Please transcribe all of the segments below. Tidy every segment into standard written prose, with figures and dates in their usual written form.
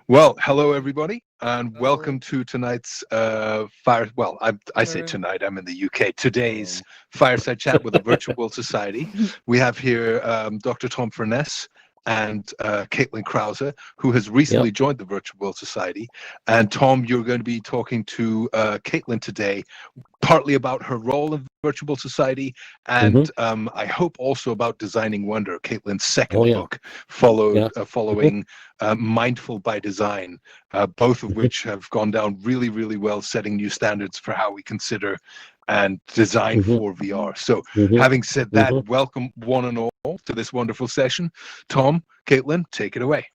Well, hello everybody, and Hello. welcome to tonight's fire. Well, I say tonight. I'm in the UK. Today's Um, fireside chat with the Virtual World Society. We have here Dr. Tom Furness and Caitlin Krause, who has recently yep. joined the Virtual World Society. And Tom, you're going to be talking to Caitlin today, partly about her role in virtual society, hmm and I hope also about Designing Wonder, Caitlin's Oh second yeah. book, Yeah. hmm following Mindful by Design, both of hmm which have gone down really, really well, setting new standards for how we consider and design hmm for VR. So, hmm having said that, hmm welcome one and all to this wonderful session. Tom, Caitlin, take it away.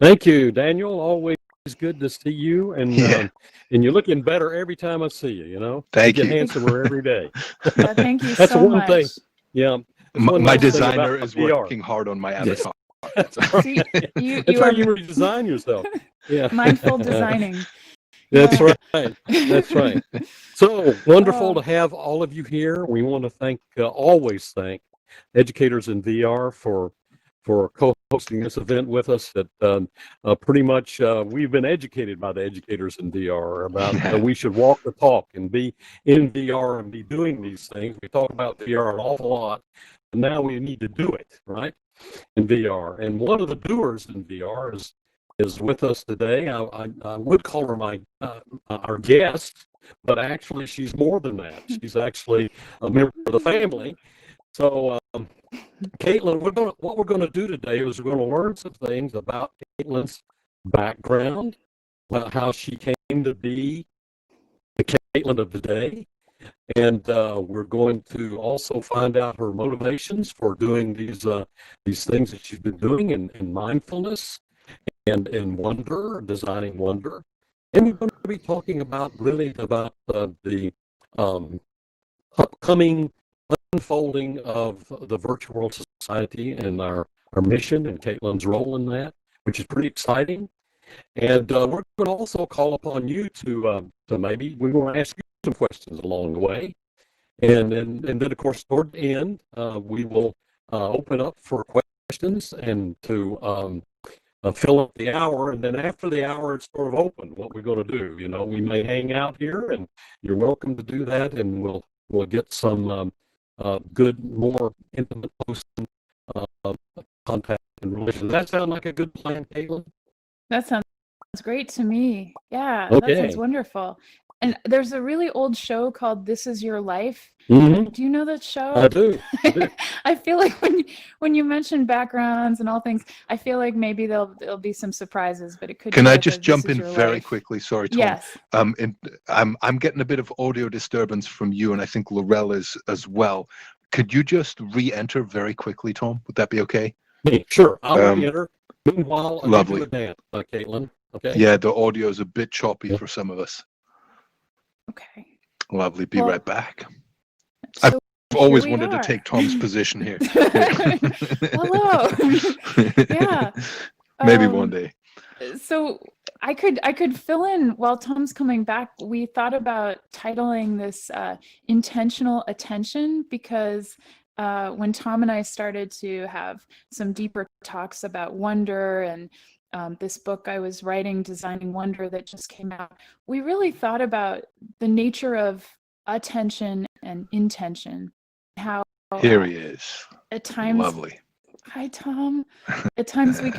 Thank you, Daniel. Always good to see you, Yeah, and you're looking better every time I see you. You thank get you. handsomer every day. Thank you That's the so one thing. much. Yeah, that's one My nice thing about designer is VR. working hard on my Yes, avatar. that's See, right. you That's you right. are You redesign yourself. Yeah. mindful designing. That's Yeah. right. That's right. So wonderful to Oh, have all of you here. We want to always thank educators in VR for co-hosting this event with us. That pretty much we've been educated by the educators in VR about we should walk the talk and be in VR and be doing these things. We talk about VR an awful lot, but now we need to do it right in VR. And one of the doers in VR is with us today. I would call her my our guest, but actually she's more than that. She's actually a member of the family. So, Caitlin, what we're going to do today is we're going to learn some things about Caitlin's background, about how she came to be the Caitlin of today, and we're going to also find out her motivations for doing these things that she's been doing in mindfulness and in wonder, designing wonder. And we're going to be talking about the um, upcoming unfolding of the virtual society and our mission and Caitlin's role in that, which is pretty exciting. And we're going to also call upon you to maybe we're going to ask you some questions along the way. And then, of course, toward the end, we will open up for questions and to fill up the hour. And then after the hour, it's sort of open what we're going to do. We may hang out here, and you're welcome to do that, and we'll get some good, more intimate, close uh, contact and relation. Does that sound like a good plan, Caitlin? that sounds great to me. Yeah, that sounds Okay. wonderful. And there's a really old show called This Is Your Life. Mm-hmm. Do you know that I show? do. I do. I feel like when you mention backgrounds and all things, I feel like maybe there'll be some surprises, but it could Can be I like a just This jump Is in Your very Life. quickly? Sorry, Tom. Yes. I'm getting a bit of audio disturbance from you, and I think Laurel is as well. Could you just re-enter very quickly, Tom? Would that be okay? Me, sure. I'll Um, re-enter. Meanwhile, I'll give you Lovely. a dance, Caitlin. Okay. Yeah, the audio is a bit choppy Yeah. for some of us. Okay. Lovely. Be Well, right back. I've so here always we wanted to are. take Tom's position here. Hello. Yeah. Maybe one Um, day. so I could fill in while Tom's coming back. We thought about titling this intentional attention because when Tom and I started to have some deeper talks about wonder and this book I was writing, Designing Wonder, that just came out, we really thought about the nature of attention and intention, how Here he is. at times, Lovely. hi Tom, at times we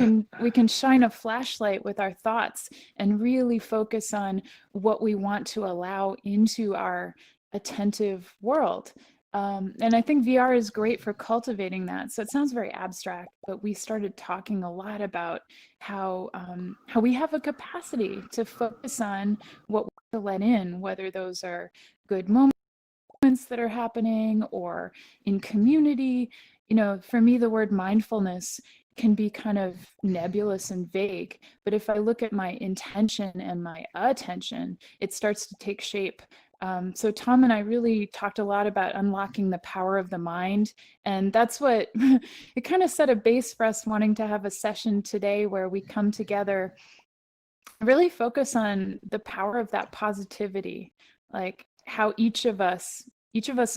can shine a flashlight with our thoughts and really focus on what we want to allow into our attentive world. And I think VR is great for cultivating that. So it sounds very abstract, but we started talking a lot about how we have a capacity to focus on what to let in, whether those are good moments that are happening or in community. For me, the word mindfulness can be kind of nebulous and vague, but if I look at my intention and my attention, it starts to take shape. So Tom and I really talked a lot about unlocking the power of the mind, and that's what it kind of set a base for us wanting to have a session today where we come together, really focus on the power of that positivity, like how each of us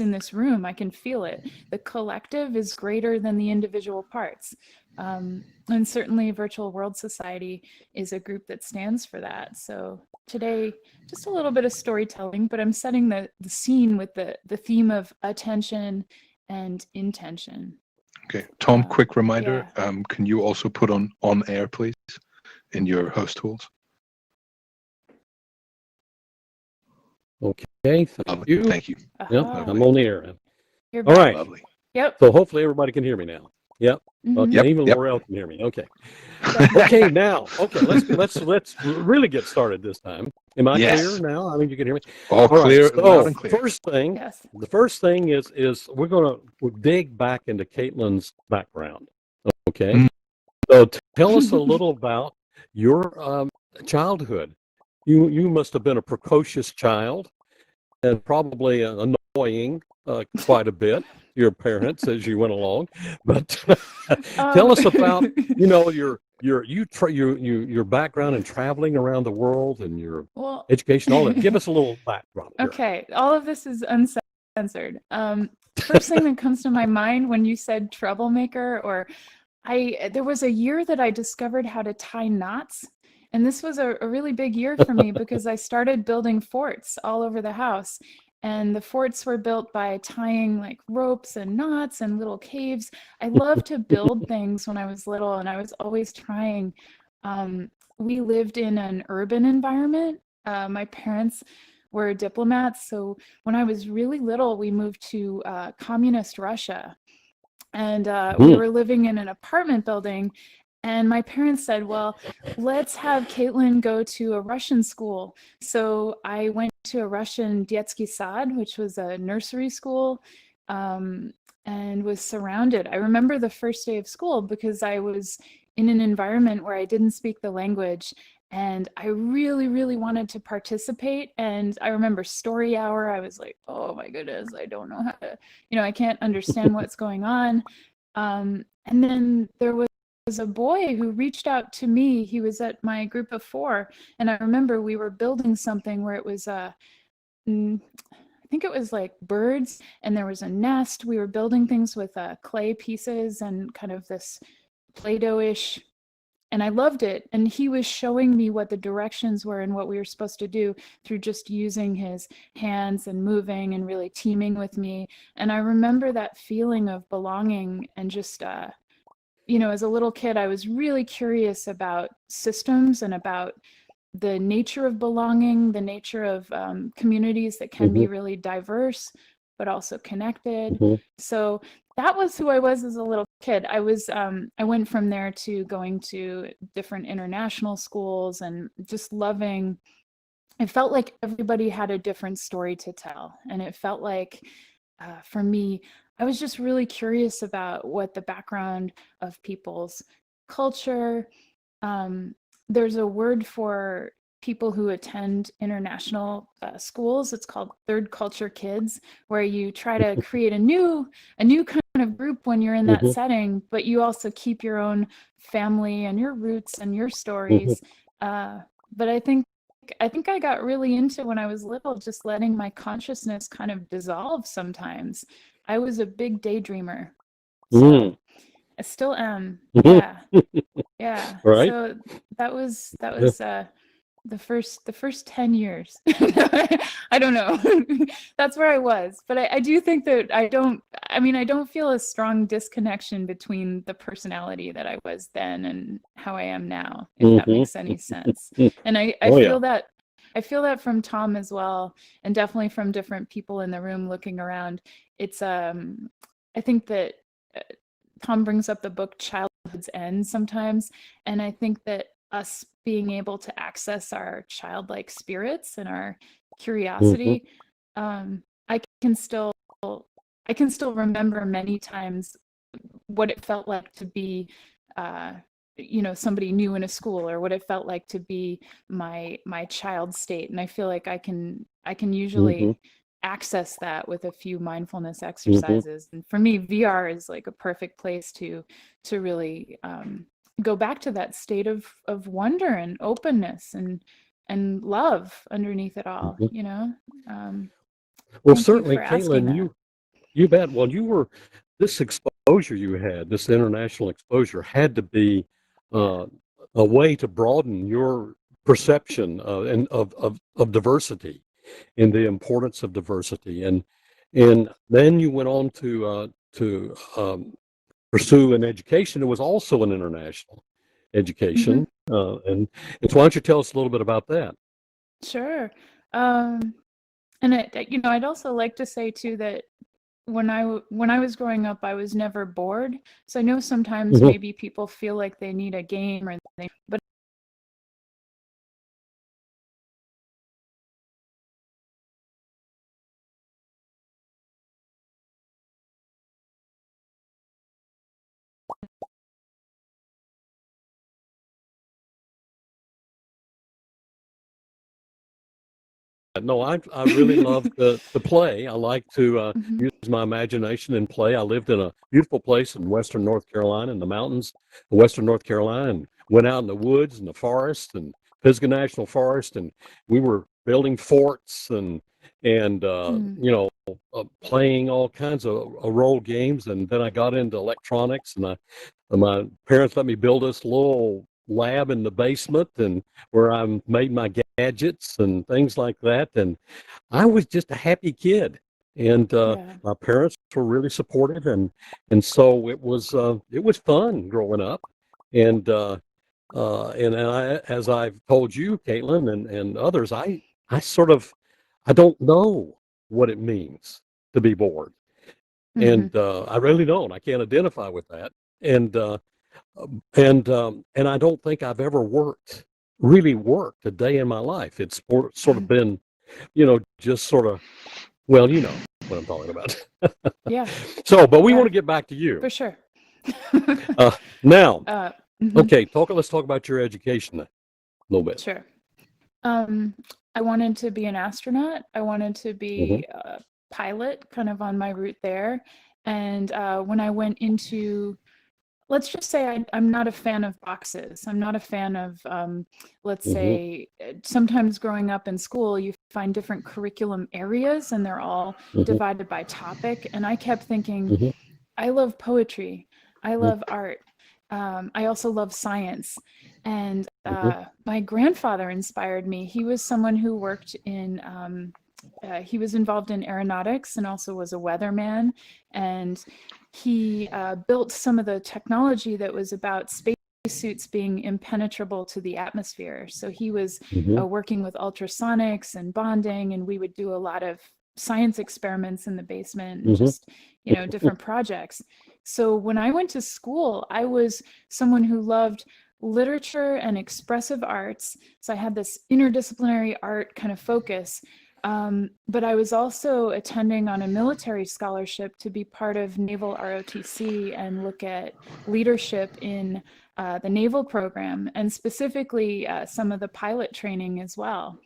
in this room, I can feel it. The collective is greater than the individual parts. And certainly Virtual World Society is a group that stands for that. So today, just a little bit of storytelling, but I'm setting the scene with the theme of attention and intention. Okay, Tom, quick reminder, yeah. Can you also put on air, please, in your host tools? Okay, thank you. Thank you. Yep, I'm on the air. You're all right. Lovely. Yep. So hopefully everybody can hear me now. Yep. Okay. Yep, Even yep. Laurel can hear me. Okay. Okay. Now. Okay. Let's really get started this time. Am I clear now? I mean, you can hear me. All clear, right. So loud and clear. The first thing is we're going to dig back into Caitlin's background. Okay. So tell us a little about your childhood. You must have been a precocious child and probably annoying quite a bit your parents as you went along. But tell us about your background in traveling around the world and your education. All that. Give us a little background. Okay, all of this is uncensored. First thing that comes to my mind when you said troublemaker, there was a year that I discovered how to tie knots. And this was a really big year for me because I started building forts all over the house. And the forts were built by tying like ropes and knots and little caves. I loved to build things when I was little, and I was always trying. We lived in an urban environment. My parents were diplomats. So when I was really little, we moved to communist Russia. And we were living in an apartment building. And my parents said, well, let's have Caitlin go to a Russian school. So I went to a Russian детский сад, which was a nursery school, and was surrounded. I remember the first day of school because I was in an environment where I didn't speak the language. And I really, really wanted to participate. And I remember story hour. I was like, oh my goodness, I don't know how to, I can't understand what's going on. And then there was a boy who reached out to me. He was at my group of 4. And I remember we were building something where it was I think it was like birds, and there was a nest. We were building things with clay pieces and kind of this Play-Doh-ish. And I loved it. And he was showing me what the directions were and what we were supposed to do through just using his hands and moving and really teaming with me. And I remember that feeling of belonging and just, as a little kid, I was really curious about systems and about the nature of belonging, the nature of communities that can be really diverse, but also connected. So that was who I was as a little kid. I went from there to going to different international schools and just loving. It felt like everybody had a different story to tell. And it felt like, for me, I was just really curious about what the background of people's culture. There's a word for people who attend international schools. It's called third culture kids, where you try to create a new kind of group when you're in that setting, but you also keep your own family and your roots and your stories. But I think I got really into, when I was little, just letting my consciousness kind of dissolve sometimes. I was a big daydreamer. So I still am. Yeah. Yeah. Right. So that was the first 10 years. I don't know. That's where I was. But I do think that I don't feel a strong disconnection between the personality that I was then and how I am now, if that makes any sense. And I feel that. I feel that from Tom as well, and definitely from different people in the room looking around. It's I think that Tom brings up the book Childhood's End sometimes, and I think that us being able to access our childlike spirits and our curiosity, I can still remember many times what it felt like to be somebody new in a school, or what it felt like to be my child state. And I feel like I can usually access that with a few mindfulness exercises. And for me, VR is like a perfect place to really go back to that state of wonder and openness and love underneath it all. Well, certainly, Caitlin, you bet. Well, this exposure exposure you had, this international exposure, had to be a way to broaden your perception and of diversity and the importance of diversity. And then you went on to pursue an education that was also an international education. And so why don't you tell us a little bit about that? Sure. And I'd also like to say too that when I was growing up, I was never bored. So I know sometimes maybe people feel like they need a game or something, but No, I really love to play. I like to use my imagination and play. I lived in a beautiful place in Western North Carolina, in the mountains of Western North Carolina, and went out in the woods and the forest and Pisgah National Forest, and we were building forts and playing all kinds of role games. And then I got into electronics, and my parents let me build this little lab in the basement, and where I made my gadgets and things like that. And I was just a happy kid, and my parents were really supportive, and so it was fun growing up. And I, as I've told you, Caitlin, and others, I don't know what it means to be bored, and I really don't. I can't identify with that, and I don't think I've ever really worked a day in my life. It's sort of been, just sort of, well, you know what I'm talking about. Yeah. So, but we want to get back to you. For sure. Now, okay, let's talk about your education a little bit. Sure. I wanted to be an astronaut. I wanted to be a pilot, kind of on my route there. And when I went into, let's just say I'm not a fan of boxes. I'm not a fan of, let's say, sometimes growing up in school, you find different curriculum areas and they're all divided by topic. And I kept thinking, I love poetry. I love art. I also love science. And my grandfather inspired me. He was someone who worked in, he was involved in aeronautics and also was a weatherman. And he built some of the technology that was about spacesuits being impenetrable to the atmosphere. So he was working with ultrasonics and bonding, and we would do a lot of science experiments in the basement and just, different projects. So when I went to school, I was someone who loved literature and expressive arts. So I had this interdisciplinary art kind of focus. But I was also attending on a military scholarship to be part of Naval ROTC and look at leadership in the naval program, and specifically some of the pilot training as well.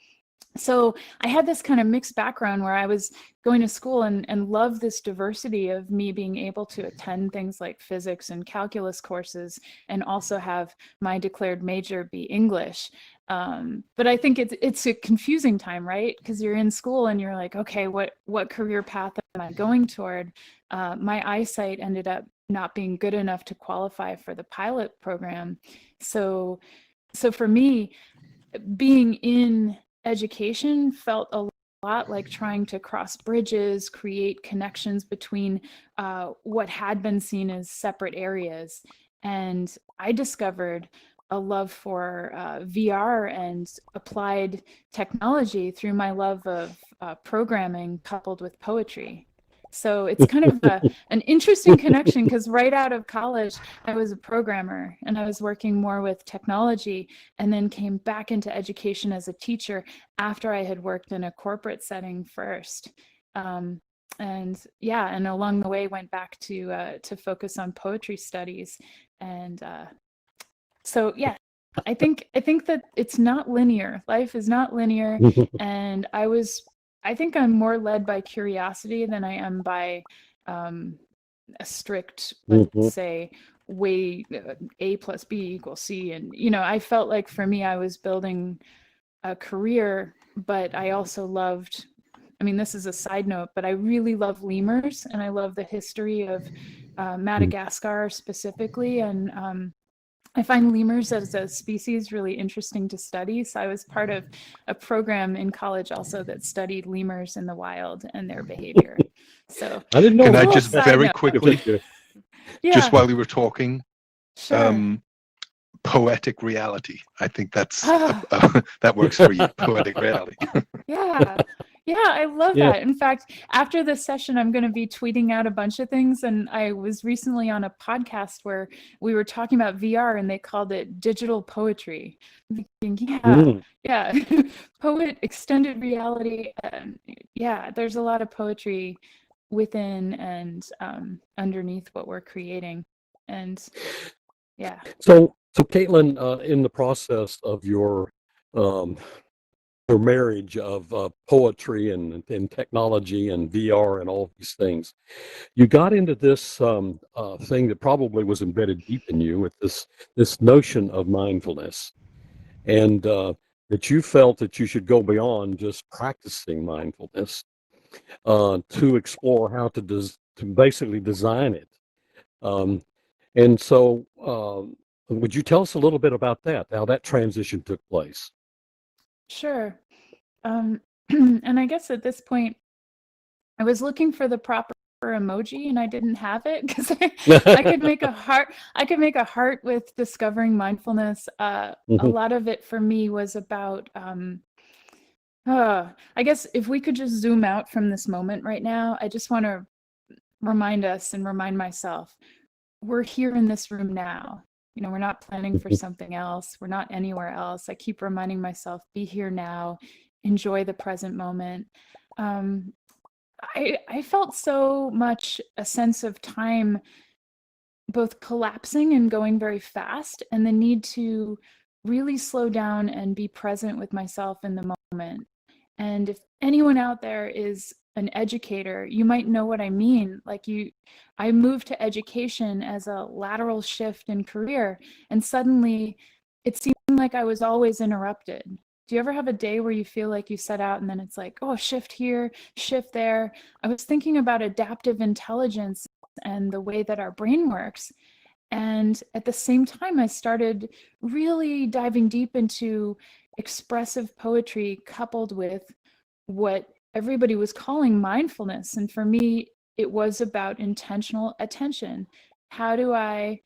So I had this kind of mixed background where I was going to school and loved this diversity of me being able to attend things like physics and calculus courses and also have my declared major be English. But I think it's a confusing time, right? Because you're in school and you're like, okay, what career path am I going toward? My eyesight ended up not being good enough to qualify for the pilot program. So for me, being in education felt a lot like trying to cross bridges, create connections between what had been seen as separate areas. And I discovered a love for VR and applied technology through my love of programming coupled with poetry. So it's kind of an interesting connection, because right out of college, I was a programmer and I was working more with technology, and then came back into education as a teacher after I had worked in a corporate setting first. And along the way went back to focus on poetry studies. And so, yeah, I think that it's not linear. Life is not linear. And I think I'm more led by curiosity than I am by a strict, let's say, way A plus B equals C. And, I felt like for me, I was building a career, but I also loved, this is a side note, but I really love lemurs, and I love the history of Madagascar specifically, and I find lemurs as a species really interesting to study. So I was part of a program in college also that studied lemurs in the wild and their behavior. So I didn't know Can I that. just very note. quickly, Yeah, just while you were talking, sure. poetic reality. I think that's Ah. that works for you. Poetic reality. Yeah. Yeah, I love Yeah. that. In fact, after this session, I'm going to be tweeting out a bunch of things. And I was recently on a podcast where we were talking about VR and they called it digital poetry. I'm thinking, yeah, poet, extended reality. Yeah, there's a lot of poetry within and underneath what we're creating. And yeah. So Caitlin, in the process of your marriage of poetry and technology and VR and all these things, you got into this thing that probably was embedded deep in you with this notion of mindfulness, and that you felt that you should go beyond just practicing mindfulness to explore how to basically design it. And so, would you tell us a little bit about that, how that transition took place? Sure. And I guess at this point, I was looking for the proper emoji and I didn't have it because I could make a heart. I could make a heart with discovering mindfulness. A lot of it for me was about, I guess if we could just zoom out from this moment right now, I just want to remind us and remind myself, we're here in this room now. You know, we're not planning for something else. We're not anywhere else. I keep reminding myself, be here now, enjoy the present moment. I felt so much a sense of time both collapsing and going very fast, and the need to really slow down and be present with myself in the moment. And if anyone out there is an educator, you might know what I mean. I moved to education as a lateral shift in career, and suddenly it seemed like I was always interrupted. Do you ever have a day where you feel like you set out and then it's like, oh, shift here, shift there? I was thinking about adaptive intelligence and the way that our brain works. And at the same time, I started really diving deep into expressive poetry coupled with what everybody was calling mindfulness. And for me, it was about intentional attention. How do I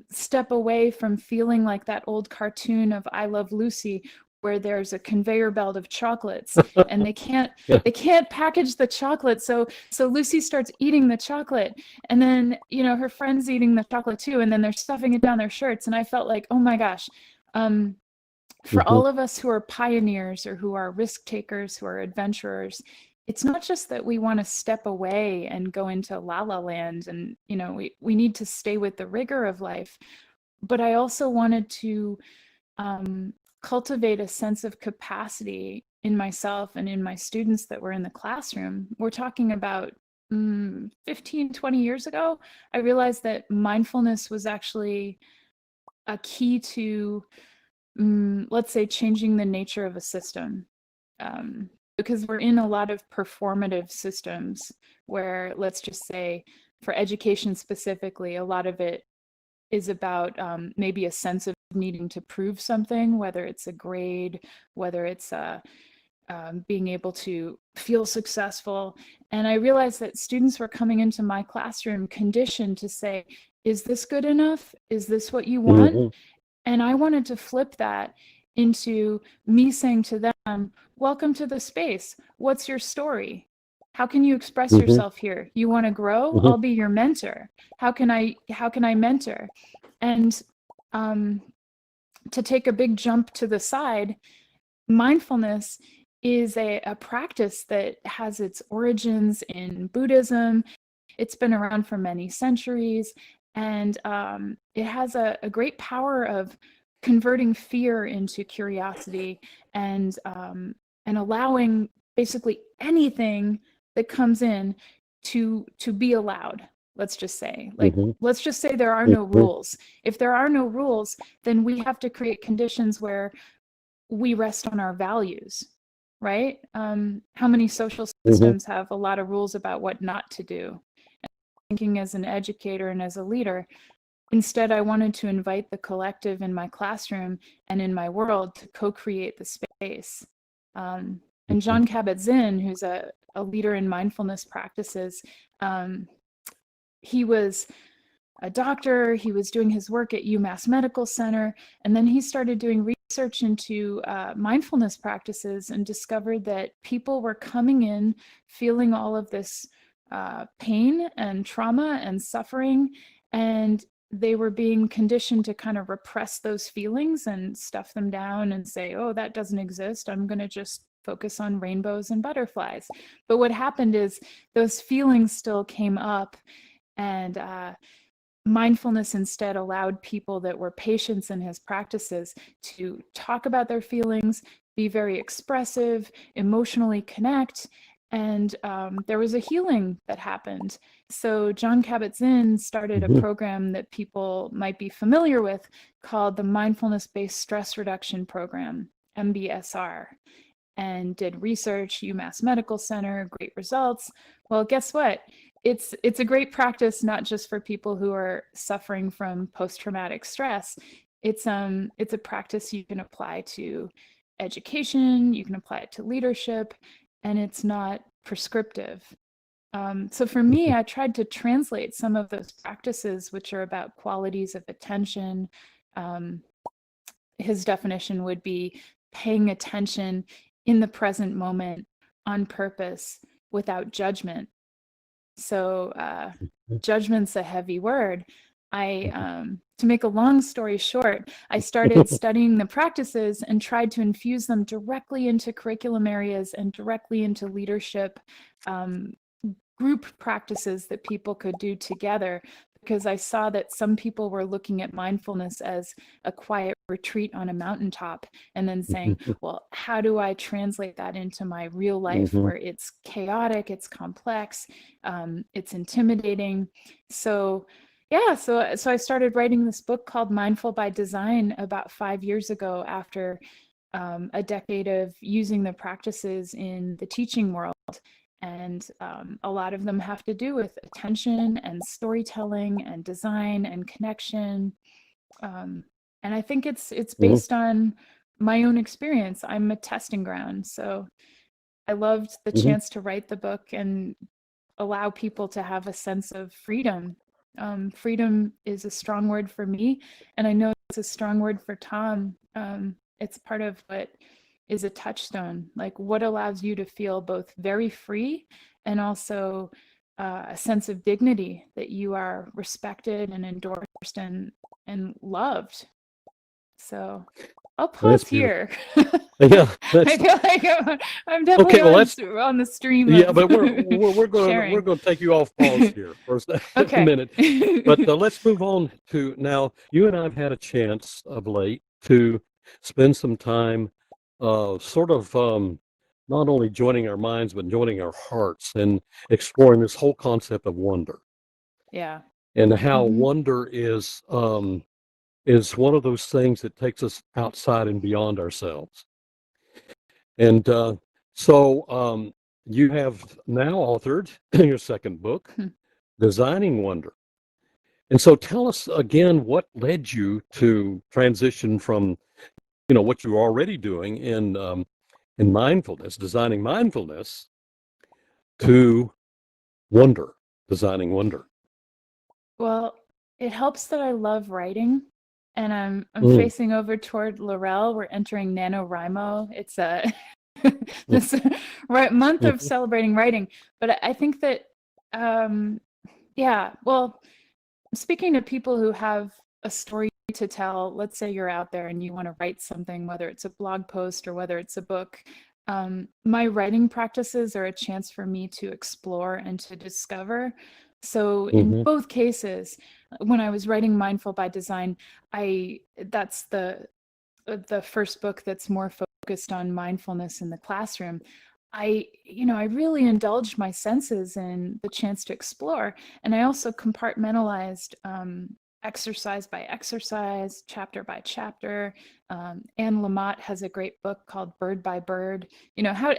step away from feeling like that old cartoon of I Love Lucy, where there's a conveyor belt of chocolates and they can't package the chocolate, so Lucy starts eating the chocolate, and then her friend's eating the chocolate too, and then they're stuffing it down their shirts. And I felt like, oh my gosh, for all of us who are pioneers or who are risk takers, who are adventurers, it's not just that we want to step away and go into la la land and we need to stay with the rigor of life, but I also wanted to cultivate a sense of capacity in myself and in my students that were in the classroom. We're talking about 15, 20 years ago. I realized that mindfulness was actually a key to, let's say, changing the nature of a system. Because we're in a lot of performative systems where, let's just say, for education specifically, a lot of it is about maybe a sense of needing to prove something, whether it's a grade, whether it's being able to feel successful. And I realized that students were coming into my classroom conditioned to say, is this good enough? Is this what you want? And I wanted to flip that into me saying to them, welcome to the space. What's your story? How can you express yourself here? You want to grow? I'll be your mentor. How can I mentor? And to take a big jump to the side, mindfulness is a practice that has its origins in Buddhism. It's been around for many centuries, and it has a great power of converting fear into curiosity and allowing basically anything that comes in to be allowed. Let's just say, let's just say there are no rules. If there are no rules, then we have to create conditions where we rest on our values, right? How many social systems have a lot of rules about what not to do? thinking as an educator and as a leader. Instead, I wanted to invite the collective in my classroom and in my world to co-create the space. And Jon Kabat-Zinn, who's a leader in mindfulness practices, he was a doctor. He was doing his work at UMass Medical Center, and then he started doing research into mindfulness practices and discovered that people were coming in feeling all of this pain and trauma and suffering, and they were being conditioned to kind of repress those feelings and stuff them down and say, oh, that doesn't exist. I'm going to just focus on rainbows and butterflies. But what happened is those feelings still came up, and mindfulness instead allowed people that were patients in his practices to talk about their feelings, be very expressive, emotionally connect, and there was a healing that happened. So Jon Kabat-Zinn started a program that people might be familiar with called the Mindfulness-Based Stress Reduction Program, MBSR, and did research, UMass Medical Center, great results. Well, guess what? It's a great practice, not just for people who are suffering from post-traumatic stress. It's a practice you can apply to education, you can apply it to leadership, and it's not prescriptive. So for me, I tried to translate some of those practices, which are about qualities of attention. His definition would be paying attention in the present moment on purpose without judgment. So judgment's a heavy word. To make a long story short, I started studying the practices and tried to infuse them directly into curriculum areas and directly into leadership group practices that people could do together, because I saw that some people were looking at mindfulness as a quiet retreat on a mountaintop and then saying, well, how do I translate that into my real life where it's chaotic, it's complex, it's intimidating. So yeah, so I started writing this book called Mindful by Design about 5 years ago, after a decade of using the practices in the teaching world. And a lot of them have to do with attention and storytelling and design and connection. And I think it's based on my own experience. I'm a testing ground. So I loved the chance to write the book and allow people to have a sense of freedom. Freedom is a strong word for me, and I know it's a strong word for Tom. It's part of what is a touchstone, like what allows you to feel both very free and also a sense of dignity, that you are respected and endorsed and loved. So I'll pause here. Yeah, I feel like I'm definitely on the stream. Yeah, but we're going to take you off pause here for a minute. But let's move on to now. You and I've had a chance of late to spend some time, sort of not only joining our minds but joining our hearts and exploring this whole concept of wonder. Yeah. And how wonder is one of those things that takes us outside and beyond ourselves. And so you have now authored your second book, Designing Wonder. And so tell us again what led you to transition from, what you were already doing in mindfulness, designing mindfulness, to wonder, designing wonder. Well, it helps that I love writing. And I'm facing over toward Laurel. We're entering NaNoWriMo. It's this month of celebrating writing. But I think that, well, speaking to people who have a story to tell, let's say you're out there and you want to write something, whether it's a blog post or whether it's a book, my writing practices are a chance for me to explore and to discover. So in both cases, when I was writing Mindful by Design, that's the first book that's more focused on mindfulness in the classroom. I really indulged my senses in the chance to explore. And I also compartmentalized exercise by exercise, chapter by chapter. Anne Lamott has a great book called Bird by Bird. How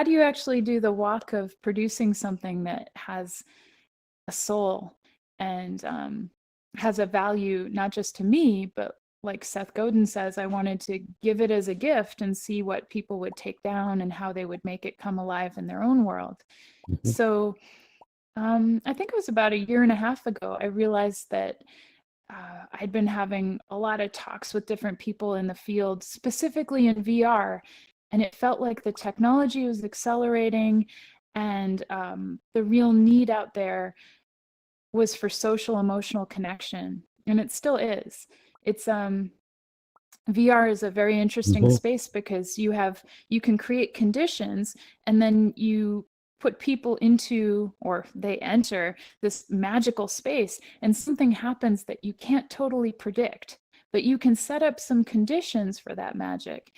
do you actually do the walk of producing something that has a soul and has a value not just to me, but like Seth Godin says, I wanted to give it as a gift and see what people would take down and how they would make it come alive in their own world. Mm-hmm. So I think it was about a year and a half ago, I realized that I'd been having a lot of talks with different people in the field, specifically in VR, and it felt like the technology was accelerating, and the real need out there was for social emotional connection, and it still is. It's VR is a very interesting space because you can create conditions, and then you put people into, or they enter, this magical space, and something happens that you can't totally predict, but you can set up some conditions for that magic.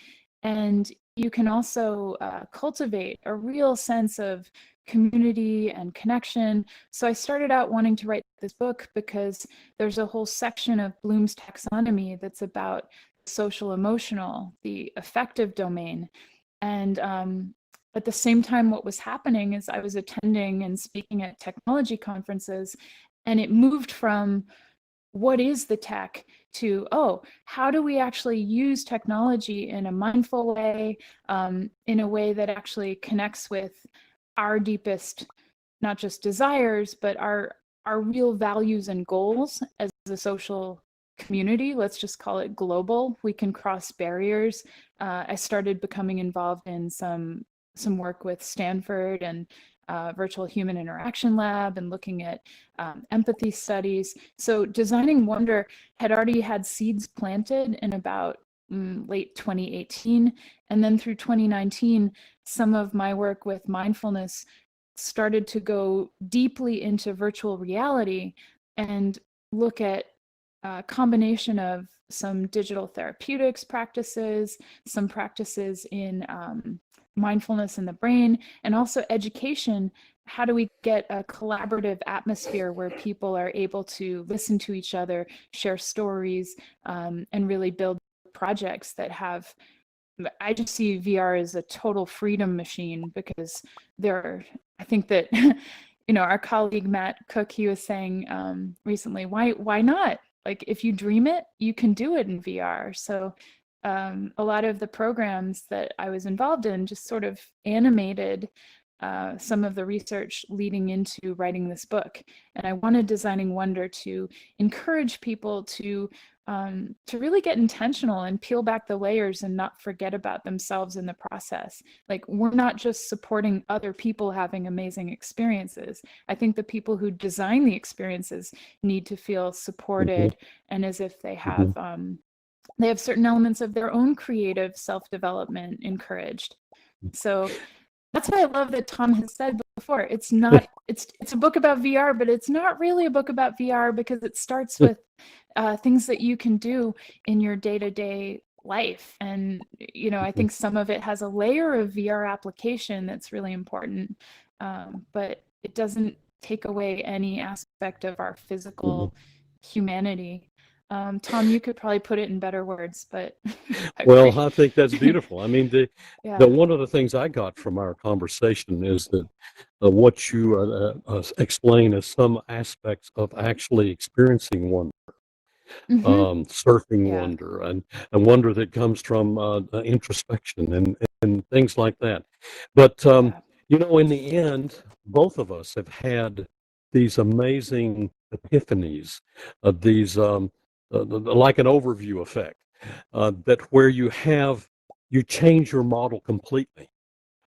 And you can also cultivate a real sense of community and connection. So I started out wanting to write this book because there's a whole section of Bloom's taxonomy that's about social emotional, the affective domain. And at the same time, what was happening is I was attending and speaking at technology conferences, and it moved from what is the tech to, oh, how do we actually use technology in a mindful way, in a way that actually connects with our deepest, not just desires, but our real values and goals as a social community. Let's just call it global. We can cross barriers. I started becoming involved in some work with Stanford and Virtual Human Interaction Lab, and looking at empathy studies. So Designing Wonder had already had seeds planted in about late 2018. And then through 2019, some of my work with mindfulness started to go deeply into virtual reality and look at a combination of some digital therapeutics practices, some practices in mindfulness in the brain, and also education. How do we get a collaborative atmosphere where people are able to listen to each other, share stories, and really build projects that have, I just see VR as a total freedom machine, because I think that, our colleague Matt Cook, he was saying recently, why not? Like, if you dream it, you can do it in VR. So a lot of the programs that I was involved in just sort of animated some of the research leading into writing this book. And I wanted Designing Wonder to encourage people to really get intentional and peel back the layers and not forget about themselves in the process. Like, we're not just supporting other people having amazing experiences. I think the people who design the experiences need to feel supported and as if they have certain elements of their own creative self-development encouraged. So that's why I love that Tom has said before, it's a book about VR, but it's not really a book about VR, because it starts with things that you can do in your day-to-day life. And, I think some of it has a layer of VR application that's really important, but it doesn't take away any aspect of our physical humanity. Tom, you could probably put it in better words, but I think that's beautiful. I mean, the one of the things I got from our conversation is that what you explain as some aspects of actually experiencing wonder, surfing wonder, and wonder that comes from introspection and things like that. But in the end, both of us have had these amazing epiphanies of these. Like an overview effect, that where you change your model completely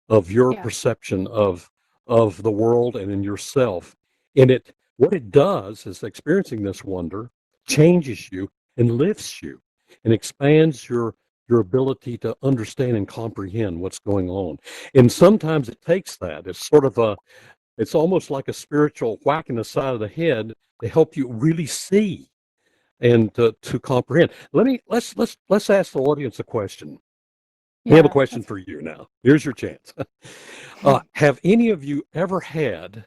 of your perception of the world and in yourself. And what it does is experiencing this wonder changes you and lifts you and expands your ability to understand and comprehend what's going on. And sometimes it takes that. It's almost like a spiritual whack in the side of the head to help you really see and to comprehend. Let's ask the audience a question. We have a question for you now. Here's your chance. Have any of you ever had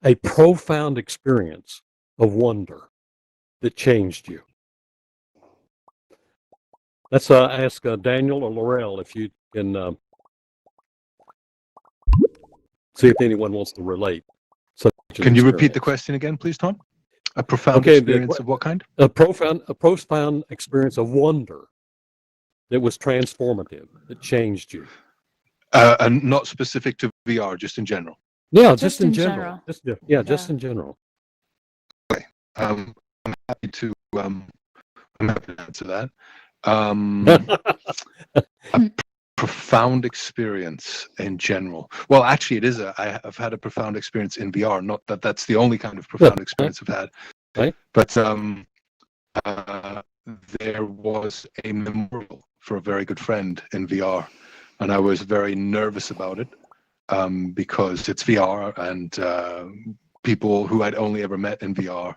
a profound experience of wonder that changed you? Let's ask Daniel or Laurel if you can see if anyone wants to relate. So Can you repeat the experience. question again, please, Tom? A profound Okay, experience of what kind? A profound experience of wonder that was transformative, that changed you. And not specific to VR, just in general. Yeah, just in general. Just in general. I'm happy to answer that. A profound experience in general. Well, actually, it is. I've had a profound experience in VR. Not that that's the only kind of profound experience I've had, right? But there was a memorial for a very good friend in VR, and I was very nervous about it because it's VR and people who I'd only ever met in VR.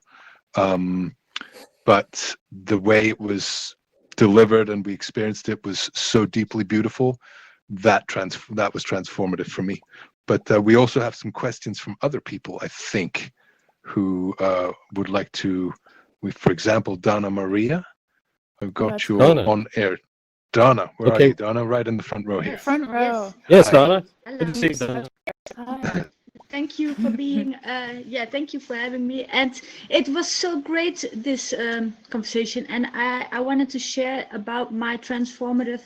But the way it was delivered and we experienced it was so deeply beautiful that was transformative for me. But we also have some questions from other people, I think, who would like to. For example, Donna Maria, I've got you on air. Donna, where are you? Donna, right in the front row here. Front row. Yes, Donna. Hello. Good to see you, Donna. Hi. Thank you for being, thank you for having me. And it was so great, this conversation. And I wanted to share about my transformative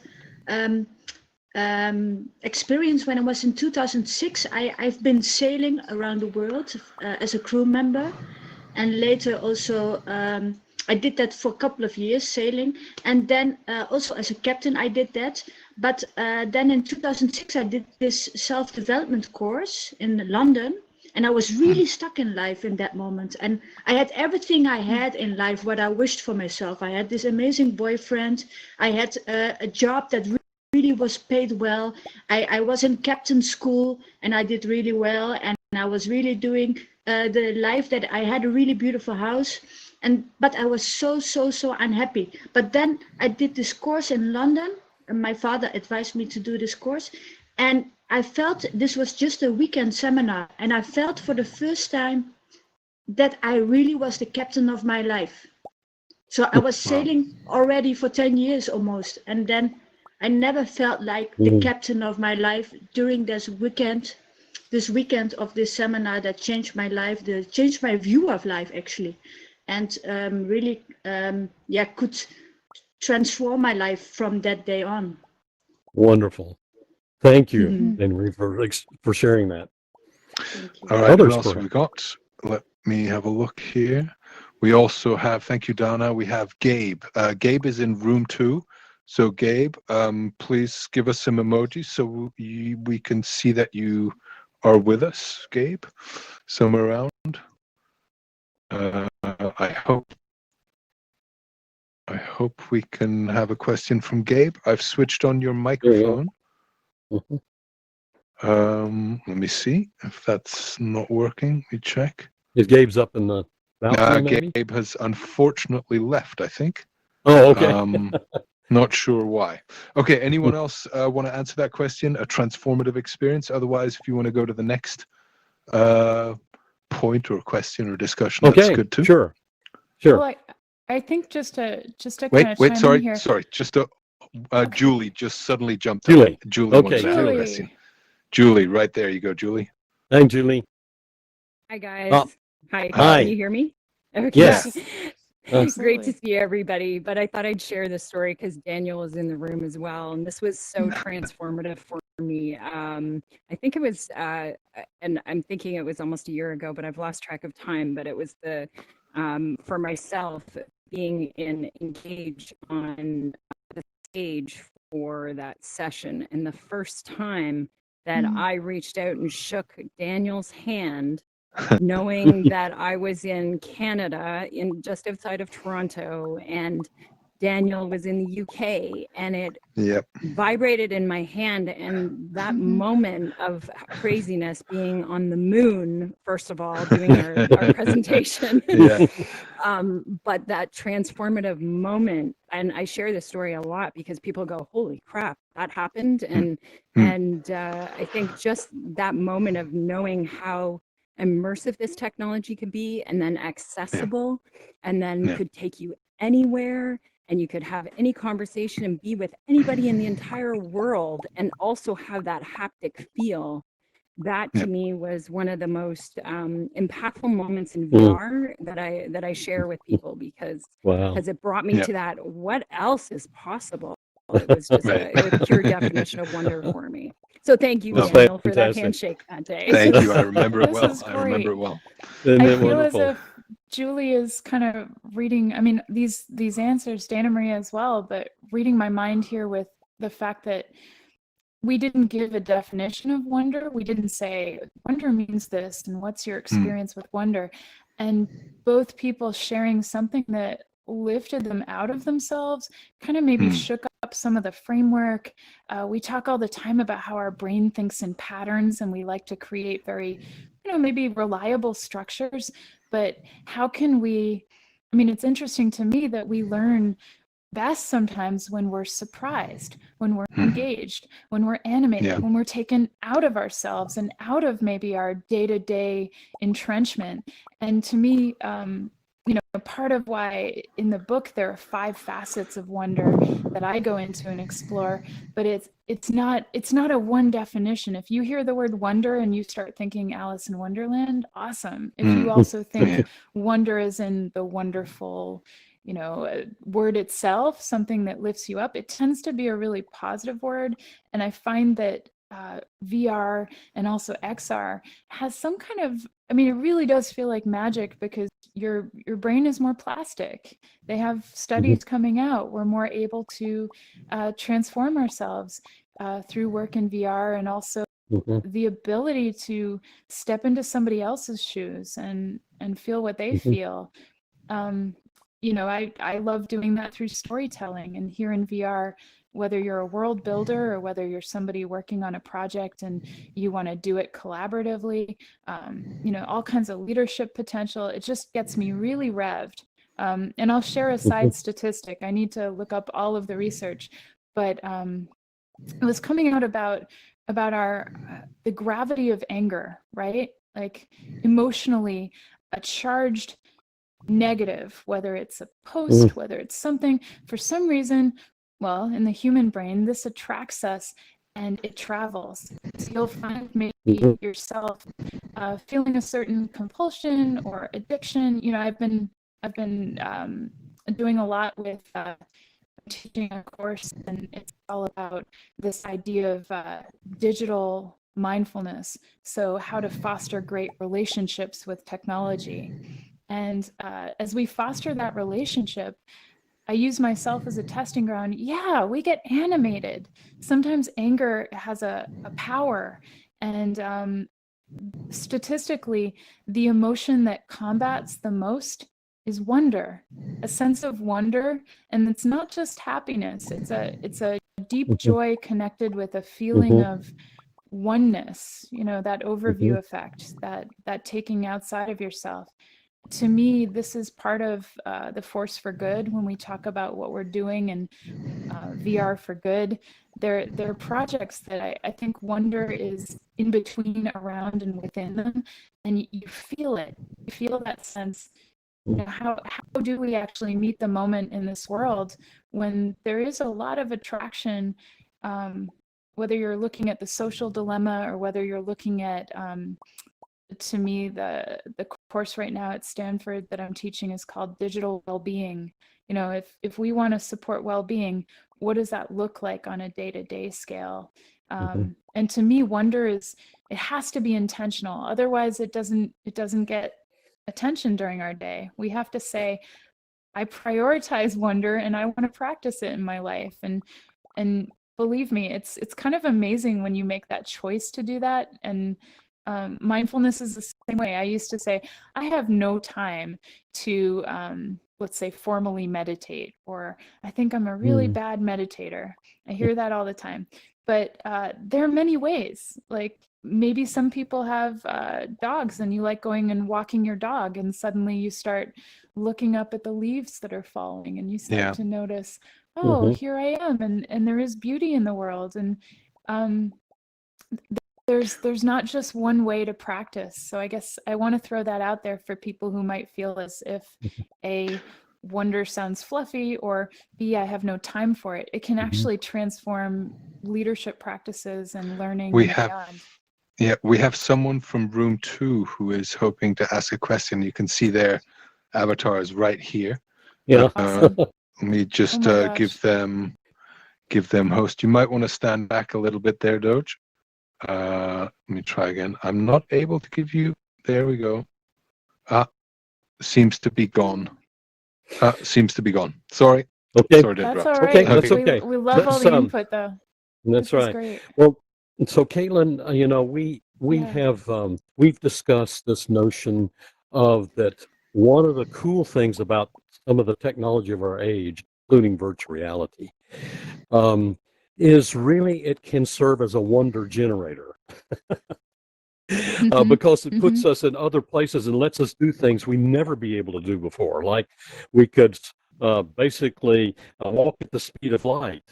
experience when I was in 2006. I've been sailing around the world as a crew member. And later also, I did that for a couple of years, sailing. And then also as a captain, I did that. But then in 2006, I did this self-development course in London. And I was really stuck in life in that moment. And I had everything I had in life, what I wished for myself. I had this amazing boyfriend. I had a job that really was paid well. I was in captain school and I did really well. And I was really doing the life that I had a really beautiful house. But I was so unhappy. But then I did this course in London. And my father advised me to do this course. And I felt this was just a weekend seminar. And I felt for the first time that I really was the captain of my life. So I was sailing already for 10 years almost. And then I never felt like the captain of my life during this weekend of this seminar that changed my life, that changed my view of life actually. And really, could transform my life from that day on. Wonderful. Thank you, Henry, for sharing that. All right, what else have we got? Let me have a look here. We also have, thank you, Donna, we have Gabe. Gabe is in room 2. So Gabe, please give us some emojis so we can see that you are with us, Gabe, somewhere around. I hope we can have a question from Gabe. I've switched on your microphone. Let me see if that's not working. Let me check. Is Gabe's up in the balcony, maybe? Gabe has unfortunately left, I think. Oh, okay. Not sure why. Okay, anyone else want to answer that question? A transformative experience? Otherwise, if you want to go to the next point or question or discussion, that's good too. Sure. Well, I think just to kind of chime in here. Sorry. Just Julie just suddenly jumped Julie. up. Julie wants to ask a question. Julie, right there you go, Julie. Hi, Julie. Hi, guys. Hi. Can you hear me? Okay. Yes. Great to see everybody. But I thought I'd share this story because Daniel was in the room as well. And this was so transformative for me. I think it was, and I'm thinking it was almost a year ago, but I've lost track of time. But it was for myself, being engaged on the stage for that session. And the first time that I reached out and shook Daniel's hand, knowing that I was in Canada, in just outside of Toronto, and Daniel was in the UK, and it vibrated in my hand. And that moment of craziness, being on the moon, first of all, doing our presentation, but that transformative moment. And I share this story a lot because people go, "Holy crap, that happened!" And I think just that moment of knowing how immersive this technology could be, and then accessible, and then could take you anywhere, and you could have any conversation and be with anybody in the entire world, and also have that haptic feel. that to me was one of the most impactful moments in Mm. VR that I share with people, because Wow. it brought me Yeah. to that, what else is possible? It was just Right. a pure definition of wonder for me. So thank you, Well, Daniel, for that fantastic. handshake that day. Thank you. I remember it This well. is I remember great. it well. Isn't I it feel wonderful? as if Julie is kind of reading, I mean, these answers, Dana Maria as well, but reading my mind here with the fact that we didn't give a definition of wonder. We didn't say wonder means this and what's your experience with wonder. And both people sharing something that lifted them out of themselves, kind of maybe shook up some of the framework. We talk all the time about how our brain thinks in patterns, and we like to create very, maybe reliable structures. But how can we, I mean, it's interesting to me that we learn best sometimes when we're surprised, when we're engaged, when we're animated, Yeah. when we're taken out of ourselves and out of maybe our day-to-day entrenchment. And to me, part of why in the book there are 5 facets of wonder that I go into and explore, but it's not a one definition. If you hear the word wonder and you start thinking Alice in Wonderland, awesome. If you also think wonder is in the wonderful, word itself, something that lifts you up, it tends to be a really positive word. And I find that VR and also XR has some kind of, I mean, it really does feel like magic, because your brain is more plastic. They have studies coming out. We're more able to transform ourselves through work in VR, and also the ability to step into somebody else's shoes and feel what they feel. I love doing that through storytelling. And here in VR, whether you're a world builder or whether you're somebody working on a project and you want to do it collaboratively, all kinds of leadership potential, it just gets me really revved. And I'll share a side statistic. I need to look up all of the research, but it was coming out about our the gravity of anger, right? Like emotionally, a charged negative, whether it's a post, whether it's something, for some reason, well, in the human brain, this attracts us and it travels. So you'll find maybe yourself feeling a certain compulsion or addiction. I've been doing a lot with teaching a course, and it's all about this idea of digital mindfulness. So how to foster great relationships with technology. And as we foster that relationship, I use myself as a testing ground. Yeah, we get animated. Sometimes anger has a power. And statistically, the emotion that combats the most is wonder, a sense of wonder. And it's not just happiness. It's a deep joy connected with a feeling of oneness, that overview effect, that taking outside of yourself. To me, this is part of the force for good. When we talk about what we're doing in VR for good, there are projects that I think wonder is in between, around, and within them, and you feel it. You feel that sense. How do we actually meet the moment in this world when there is a lot of attraction, whether you're looking at the social dilemma or whether you're looking at to me, the course right now at Stanford that I'm teaching is called Digital Wellbeing. If we want to support well-being, what does that look like on a day-to-day scale? And to me, wonder it has to be intentional. Otherwise, it doesn't get attention during our day. We have to say, I prioritize wonder and I want to practice it in my life. And believe me, it's kind of amazing when you make that choice to do that. And mindfulness is the same way. I used to say, I have no time to, let's say, formally meditate, or I think I'm a really bad meditator. I hear that all the time. But there are many ways. Like maybe some people have dogs and you like going and walking your dog, and suddenly you start looking up at the leaves that are falling and you start to notice, oh, here I am, and there is beauty in the world. And there's not just one way to practice. So I guess I want to throw that out there for people who might feel as if A, wonder sounds fluffy, or B, I have no time for it. It can actually transform leadership practices and learning We and have beyond. Yeah, we have someone from room 2 who is hoping to ask a question. You can see their avatars right here. Yeah. Let me just Oh my give gosh. them host. You might want to stand back a little bit there, Doge. Let me try again. I'm not able to give you. There we go. Seems to be gone. Seems to be gone. Sorry. Okay. Sorry to That's interrupt. all Okay, right. that's Okay. okay. We love all Let's the input though. That's This is right. great. Well, so Caitlin, we Yeah. have we've discussed this notion of that one of the cool things about some of the technology of our age, including virtual reality, is really it can serve as a wonder generator. Because it puts us in other places and lets us do things we never be able to do before. Like we could basically walk at the speed of light.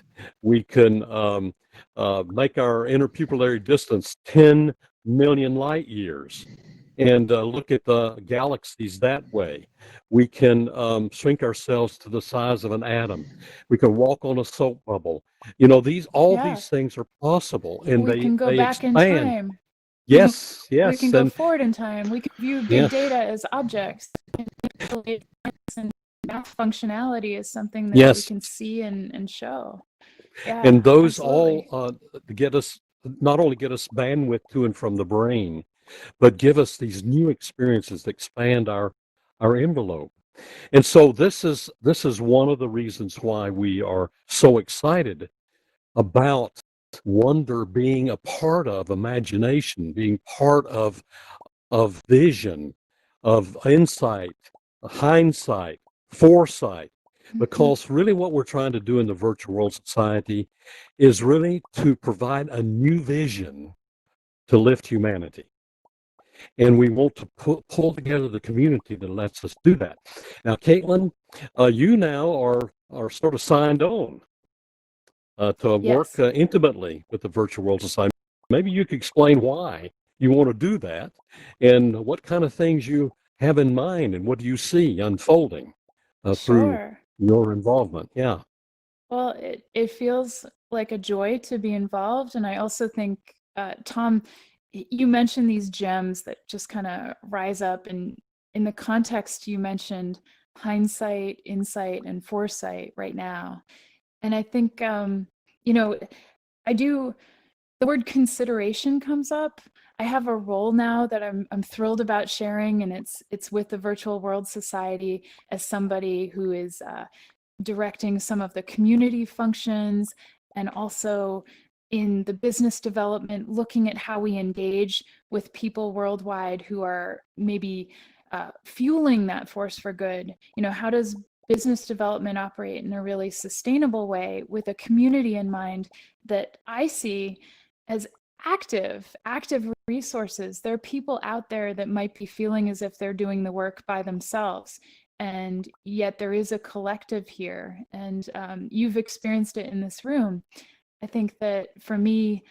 We can make our interpupillary distance 10 million light years and look at the galaxies that way. We can shrink ourselves to the size of an atom. We can walk on a soap bubble. All Yeah. these things are possible, and We can go they back in expand. time. Yes, We yes, can go and forward in time. We can view big yes, data as objects. And math functionality is something that we yes, can see and show. and Yeah, those absolutely. all get us not only get us bandwidth to and from the brain, but give us these new experiences that expand our envelope. And so this is one of the reasons why we are so excited about wonder being a part of imagination, being part of vision, of insight, hindsight, foresight, because really what we're trying to do in the virtual world society is really to provide a new vision to lift humanity. And we want to pull together the community that lets us do that. Now, Caitlin, you now are sort of signed on to work Yes. intimately with the virtual world society. Maybe you could explain why you want to do that and what kind of things you have in mind and what do you see unfolding through Sure. your involvement. Yeah. Well, it feels like a joy to be involved. And I also think, Tom, you mentioned these gems that just kind of rise up. And in the context, you mentioned hindsight, insight, and foresight right now. And I think, I do, the word consideration comes up. I have a role now that I'm thrilled about sharing, and it's with the Virtual World Society as somebody who is directing some of the community functions and also in the business development, looking at how we engage with people worldwide who are maybe fueling that force for good. How does business development operate in a really sustainable way with a community in mind that I see as active resources? There are people out there that might be feeling as if they're doing the work by themselves, and yet there is a collective here, and you've experienced it in this room. I think that for me,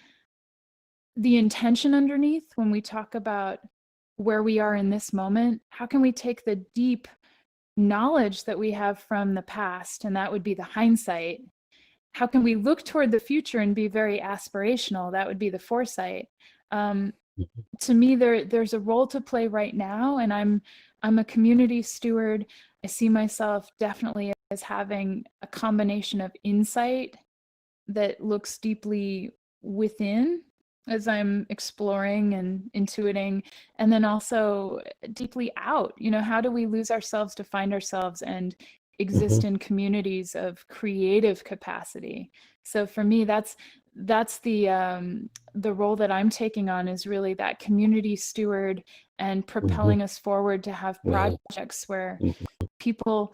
the intention underneath when we talk about where we are in this moment, how can we take the deep knowledge that we have from the past, and that would be the hindsight? How can we look toward the future and be very aspirational? That would be the foresight. To me, there's a role to play right now, and I'm a community steward. I see myself definitely as having a combination of insight that looks deeply within as I'm exploring and intuiting, and then also deeply out. How do we lose ourselves to find ourselves and exist in communities of creative capacity? So for me, that's the role that I'm taking on, is really that community steward and propelling us forward to have projects where people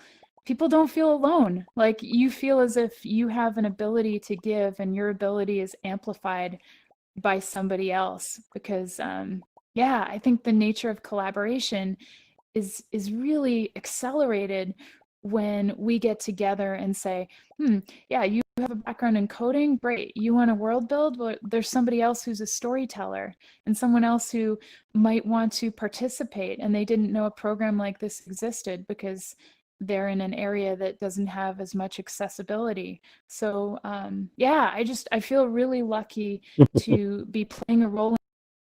don't feel alone. Like, you feel as if you have an ability to give, and your ability is amplified by somebody else. Because I think the nature of collaboration is really accelerated when we get together and say, yeah, you have a background in coding, great. You want to world build? Well, there's somebody else who's a storyteller, and someone else who might want to participate, and they didn't know a program like this existed because they're in an area that doesn't have as much accessibility. So I feel really lucky to be playing a role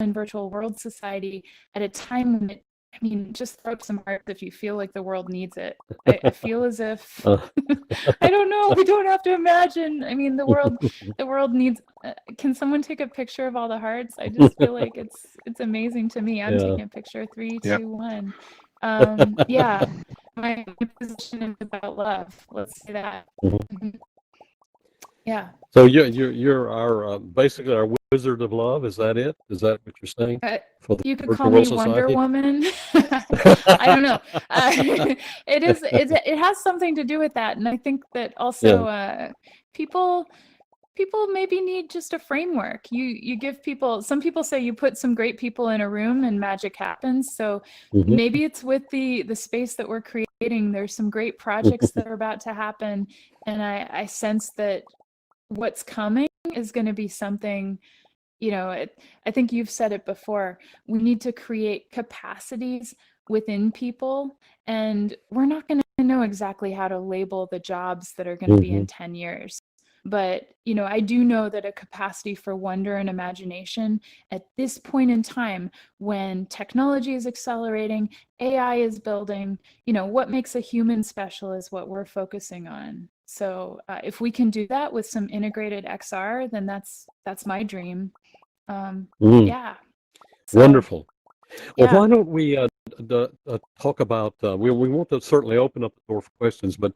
in Virtual World Society at a time when it, I mean, just throw up some hearts if you feel like the world needs it. I feel as if, I don't know, we don't have to imagine. I mean, the world needs, can someone take a picture of all the hearts? I just feel like it's amazing to me. I'm taking a picture, 3, 2, 1. Yeah, my position is about love. Let's say that. Yeah. So you're our basically our wizard of love. Is that it? Is that what you're saying? For the You could Virtual call World me Wonder Society? Woman. I don't know. It has something to do with that, and I think that also people maybe need just a framework. You give people. Some people say you put some great people in a room and magic happens. So maybe it's with the space that we're creating. There's some great projects that are about to happen, and I sense that what's coming is going to be something, you know, I think you've said it before, we need to create capacities within people, and we're not going to know exactly how to label the jobs that are going to be in 10 years. But, you know, I do know that a capacity for wonder and imagination at this point in time, when technology is accelerating, AI is building, you know, what makes a human special is what we're focusing on. So if we can do that with some integrated XR, then that's my dream. Yeah. So, wonderful. Well, yeah. why don't we talk about? We want to certainly open up the door for questions, but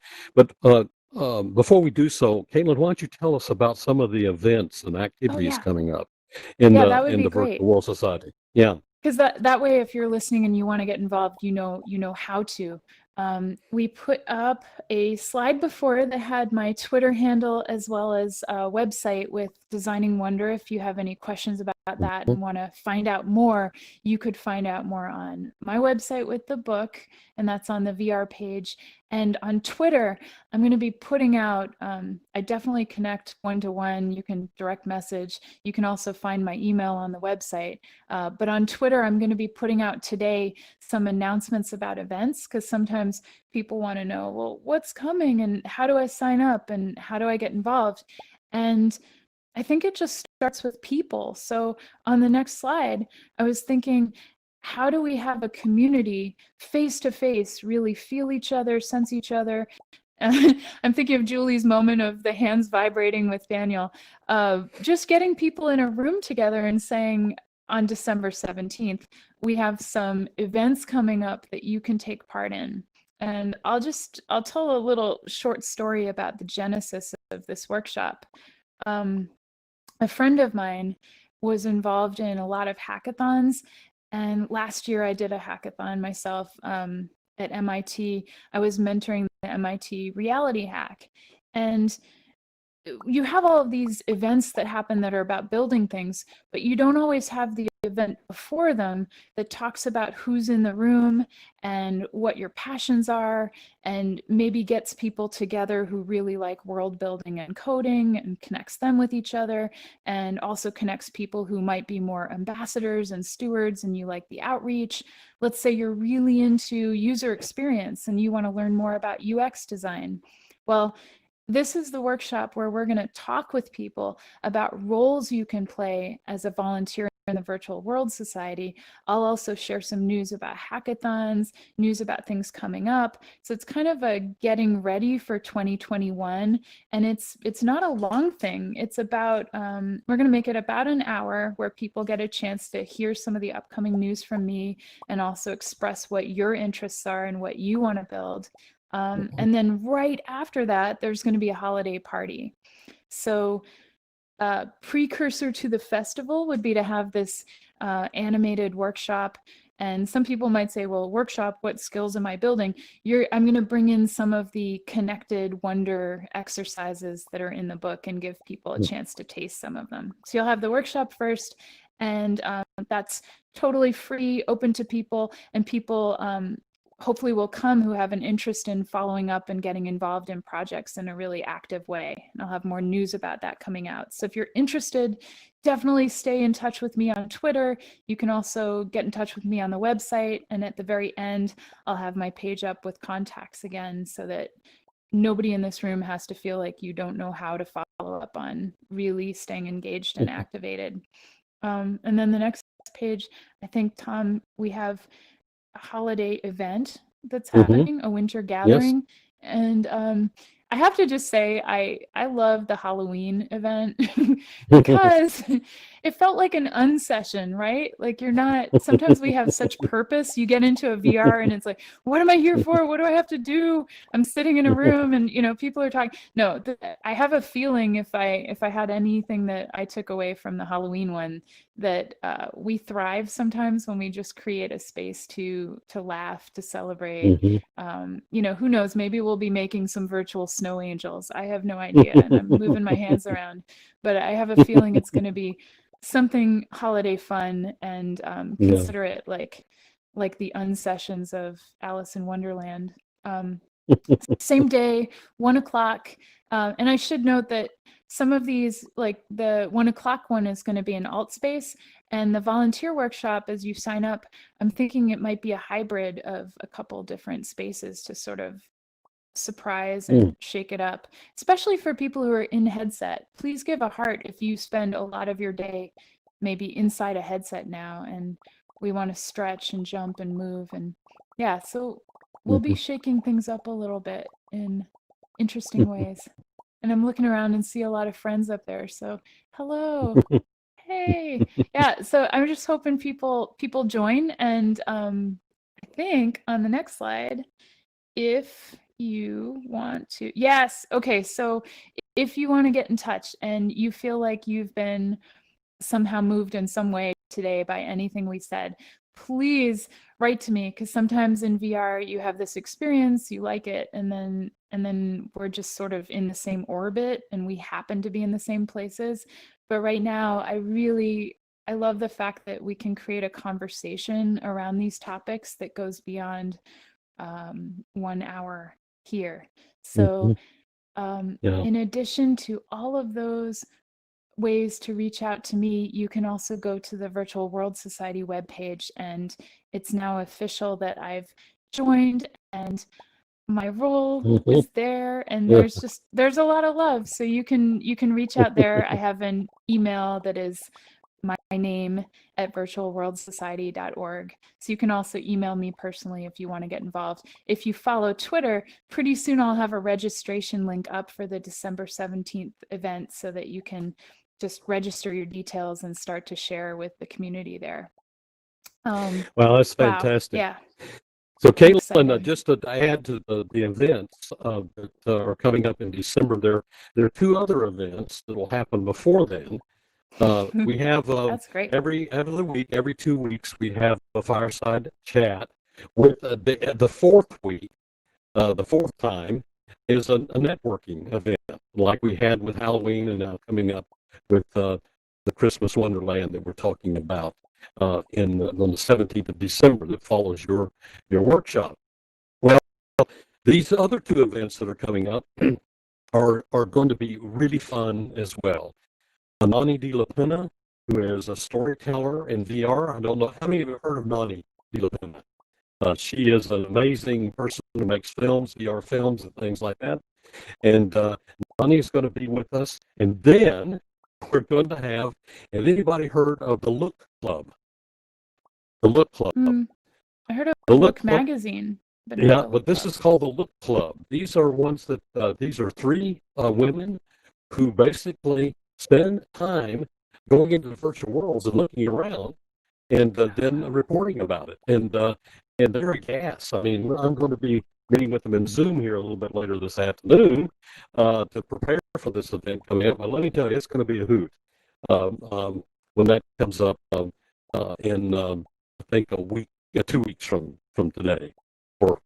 before we do so, Caitlin, why don't you tell us about some of the events and activities coming up in that would the be great. Virtual World Society? Yeah. Because that way, if you're listening and you want to get involved, you know how to. We put up a slide before that had my Twitter handle as well as a website with Designing Wonder. If you have any questions about that and want to find out more, you could find out more on my website with the book, and that's on the VR page. And on Twitter, I'm going to be putting out, I definitely connect one-to-one. You can direct message. You can also find my email on the website. But on Twitter, I'm going to be putting out today some announcements about events, because sometimes people want to know, well, what's coming and how do I sign up and how do I get involved? And I think it just starts with people. So on the next slide, I was thinking, how do we have a community face to face, really feel each other, sense each other? I'm thinking of Julie's moment of the hands vibrating with Daniel, just getting people in a room together and saying, on December 17th, we have some events coming up that you can take part in. And I'll tell a little short story about the genesis of this workshop. A friend of mine was involved in a lot of hackathons, and last year I did a hackathon myself at MIT. I was mentoring the MIT Reality Hack, and you have all of these events that happen that are about building things, but you don't always have the event before them that talks about who's in the room and what your passions are, and maybe gets people together who really like world building and coding and connects them with each other, and also connects people who might be more ambassadors and stewards and you like the outreach. Let's say you're really into user experience and you want to learn more about UX design. Well, this is the workshop where we're going to talk with people about roles you can play as a volunteer in the Virtual World Society. I'll also share some news about hackathons, news about things coming up. So it's kind of a getting ready for 2021. And it's not a long thing. It's about, we're going to make it about an hour where people get a chance to hear some of the upcoming news from me and also express what your interests are and what you want to build. And then right after that, there's going to be a holiday party. So precursor to the festival would be to have this animated workshop. And some people might say, well, workshop, what skills am I building? I'm going to bring in some of the connected wonder exercises that are in the book and give people a chance to taste some of them. So you'll have the workshop first, and that's totally free, open to people, and people hopefully will come who have an interest in following up and getting involved in projects in a really active way. And I'll have more news about that coming out. So if you're interested, definitely stay in touch with me on Twitter. You can also get in touch with me on the website. And at the very end, I'll have my page up with contacts again, so that nobody in this room has to feel like you don't know how to follow up on really staying engaged and activated. And then the next page, I think, Tom, we have a holiday event that's happening, a winter gathering. And I have to just say, I love the Halloween event because it felt like an unsession, right? Like you're not, sometimes we have such purpose. You get into a VR and it's like, what am I here for? What do I have to do? I'm sitting in a room and, you know, people are talking. No, I have a feeling if I had anything that I took away from the Halloween one, that we thrive sometimes when we just create a space to laugh, to celebrate. You know, who knows, maybe we'll be making some virtual snow angels. I have no idea, and I'm moving my hands around, but I have a feeling it's going to be something holiday fun, and consider it like the unsessions of Alice in Wonderland. Same day, 1 o'clock. And I should note that some of these, like the 1 o'clock one is going to be an alt space, and the volunteer workshop, as you sign up, I'm thinking it might be a hybrid of a couple different spaces to sort of surprise and shake it up, especially for people who are in headset. Please give a heart if you spend a lot of your day maybe inside a headset now, and we want to stretch and jump and move. And yeah, so we'll be shaking things up a little bit in interesting ways. And I'm looking around and see a lot of friends up there. So hello. Hey. Yeah. So I'm just hoping people join. And I think on the next slide, if you want to, yes. Okay. So if you want to get in touch and you feel like you've been somehow moved in some way today by anything we said, please write to me, because sometimes in VR you have this experience, you like it, and then we're just sort of in the same orbit and we happen to be in the same places. But right now I love the fact that we can create a conversation around these topics that goes beyond 1 hour here. So in addition to all of those ways to reach out to me, you can also go to the Virtual World Society webpage, and it's now official that I've joined and my role is there, and there's a lot of love. So you can reach out there. I have an email that is my name at virtualworldsociety.org. So you can also email me personally if you want to get involved. If you follow Twitter, pretty soon I'll have a registration link up for the December 17th event so that you can just register your details and start to share with the community there. Well, that's fantastic. Yeah. So Caitlin, just to add to the events that are coming up in December, there are 2 other events that will happen before then. We have That's great. every other week, every 2 weeks, we have a fireside chat. With the fourth week, the fourth time, is a networking event like we had with Halloween, and now coming up with the Christmas Wonderland that we're talking about on the 17th of December that follows your workshop. Well, these other 2 events that are coming up are going to be really fun as well. Nani De La Pena, who is a storyteller in VR. I don't know how many of you have heard of Nani De La Pena. She is an amazing person who makes films, VR films, and things like that. And Nani is going to be with us. And then we're going to have, have anybody heard of the Look Club? The Look Club. I heard of the Look Magazine. But yeah, but this is called the Look Club. These are ones that, these are 3 women who basically spend time going into the virtual worlds and looking around, and then reporting about it. And they're a gas. I mean, I'm going to be meeting with them in Zoom here a little bit later this afternoon to prepare for this event coming up. But let me tell you, it's going to be a hoot when that comes up in I think 2 weeks from today, or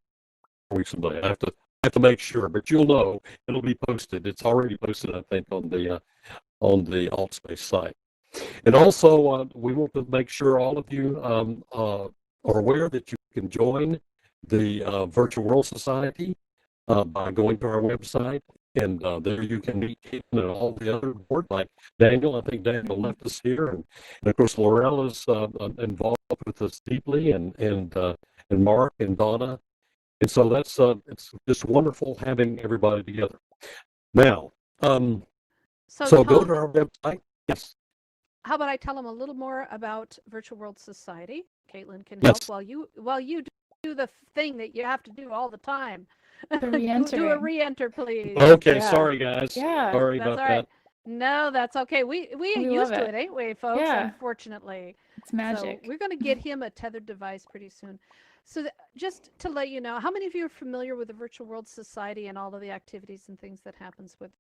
4 weeks from today. I have to make sure, but you'll know. It'll be posted. It's already posted, I think, on the AltSpace site. And also, we want to make sure all of you are aware that you can join the Virtual World Society by going to our website, and there you can meet Caitlin and all the other board, like Daniel. I think Daniel left us here, and of course Laurel is involved with us deeply, and Mark and Donna, and so that's it's just wonderful having everybody together. Now, so Tom, go to our website. Yes. how about I tell them a little more about Virtual World Society? Caitlin can help Yes. while you do the thing that you have to do all the time. The Do a re-entering. re-enter, please. Okay, Yeah. sorry guys. Yeah. Sorry That's about all right. that. No, that's okay. We We used love to it. it, ain't we, folks? Yeah. Unfortunately. It's magic. So we're going to get him a tethered device pretty soon. So just to let you know, how many of you are familiar with the Virtual World Society and all of the activities and things that happens with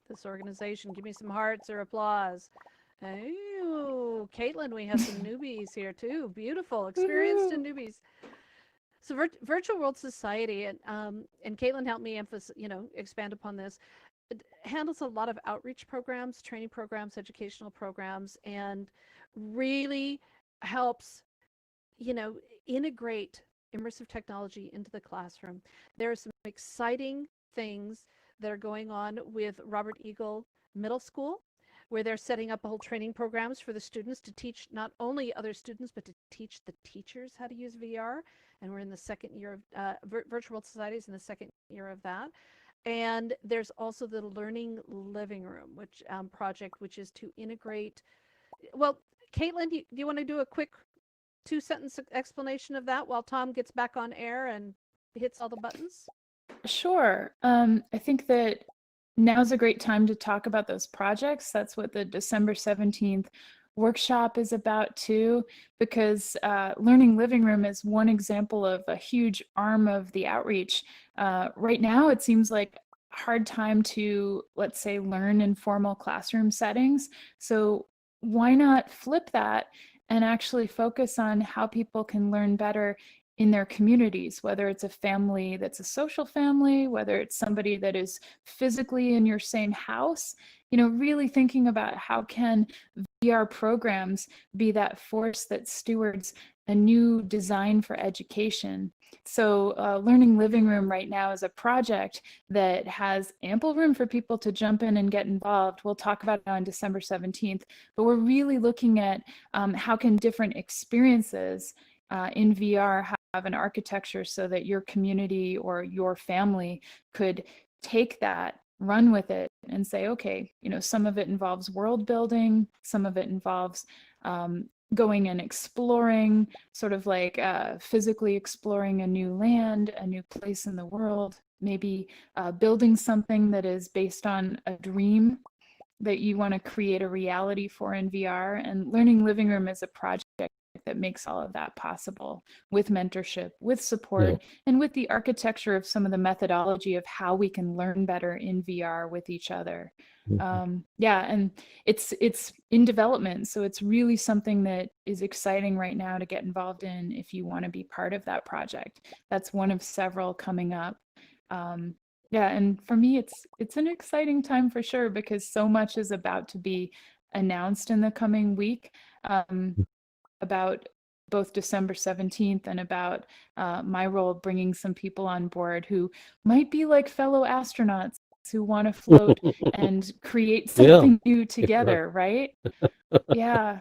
this organization? Give me some hearts or applause. Oh, Caitlin, we have some newbies here too. Beautiful, experienced and newbies. So Virtual World Society, and Caitlin helped me expand upon this. It handles a lot of outreach programs, training programs, educational programs, and really helps, integrate immersive technology into the classroom. There are some exciting things that are going on with Robert Eagle Middle School, where they're setting up a whole training programs for the students to teach not only other students, but to teach the teachers how to use VR. And we're in the second year of Virtual World Societies in the second year of that. And there's also the Learning Living Room, which project, which is to integrate. Well, Caitlin, do you want to do a quick 2-sentence explanation of that while Tom gets back on air and hits all the buttons? Sure. I think that now's a great time to talk about those projects. That's what the December 17th workshop is about too, because Learning Living Room is one example of a huge arm of the outreach. Right now, it seems like a hard time to, let's say, learn in formal classroom settings. So why not flip that and actually focus on how people can learn better in their communities, whether it's a family that's a social family, whether it's somebody that is physically in your same house, really thinking about how can VR programs be that force that stewards a new design for education. So Learning Living Room right now is a project that has ample room for people to jump in and get involved. We'll talk about it on December 17th, but we're really looking at how can different experiences in VR have an architecture so that your community or your family could take that, run with it, and say, okay, some of it involves world building, some of it involves going and exploring, sort of like physically exploring a new land, a new place in the world, maybe building something that is based on a dream that you want to create a reality for in VR. And Learning Living Room is a project that makes all of that possible, with mentorship, with support, and with the architecture of some of the methodology of how we can learn better in VR with each other. And it's in development, so it's really something that is exciting right now to get involved in if you want to be part of that project. That's one of several coming up. And for me, it's an exciting time for sure, because so much is about to be announced in the coming week. About both December 17th and about my role bringing some people on board who might be like fellow astronauts who want to float and create something new together, right? Yeah.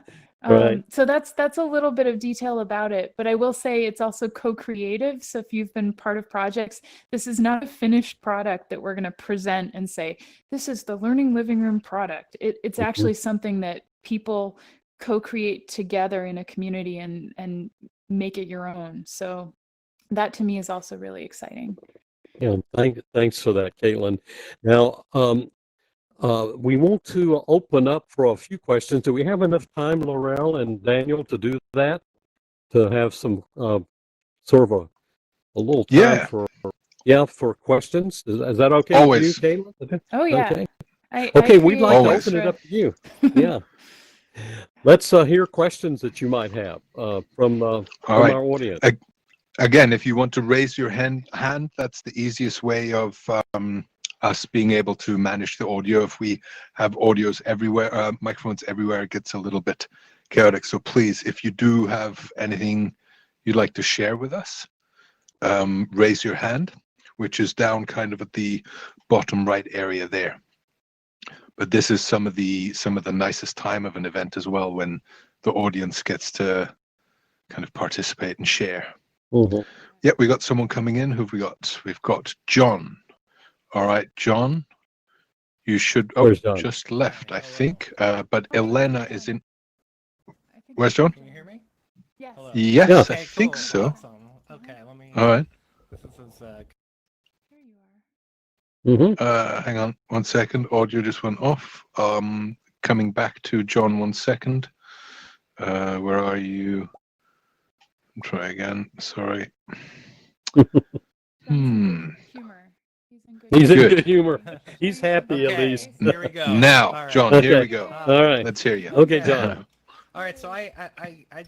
Right. So that's a little bit of detail about it, but I will say it's also co-creative. So if you've been part of projects, this is not a finished product that we're going to present and say, this is the Learning Living Room product. It's actually something that people co-create together in a community and make it your own. So that to me is also really exciting. Yeah, thanks for that, Caitlin. Now, we want to open up for a few questions. Do we have enough time, Laurel and Daniel, to do that? To have some sort of a little time for questions? Is that okay Always. with you, Caitlin? Oh yeah. Okay. Okay, we'd like to Always. open it up to you. Yeah. Let's hear questions that you might have from our audience. Again, if you want to raise your hand, that's the easiest way of us being able to manage the audio. If we have audios everywhere, microphones everywhere, it gets a little bit chaotic. So please, if you do have anything you'd like to share with us, raise your hand, which is down kind of at the bottom right area there. But this is some of the nicest time of an event as well, when the audience gets to kind of participate and share. Yeah, we got someone coming in. Who've we got? We've got John. All right, John, you should. Oh, just left, I think. But Elena is in. Where's John? Can you hear me? Yes. Hello. Yes, Yeah. I Okay, think cool. so. Awesome. Okay, let me. All right. This is Here you are. Mm-hmm. Hang on 1 second. Audio just went off. Coming back to John 1 second. Where are you? Try again. Sorry. John's in good humor. He's in good He's in Good. good humor. He's Are you happy at okay. least. Here we go. Now, All right. John, Okay. here we go. All right. Let's hear you. Okay, John. All right, so I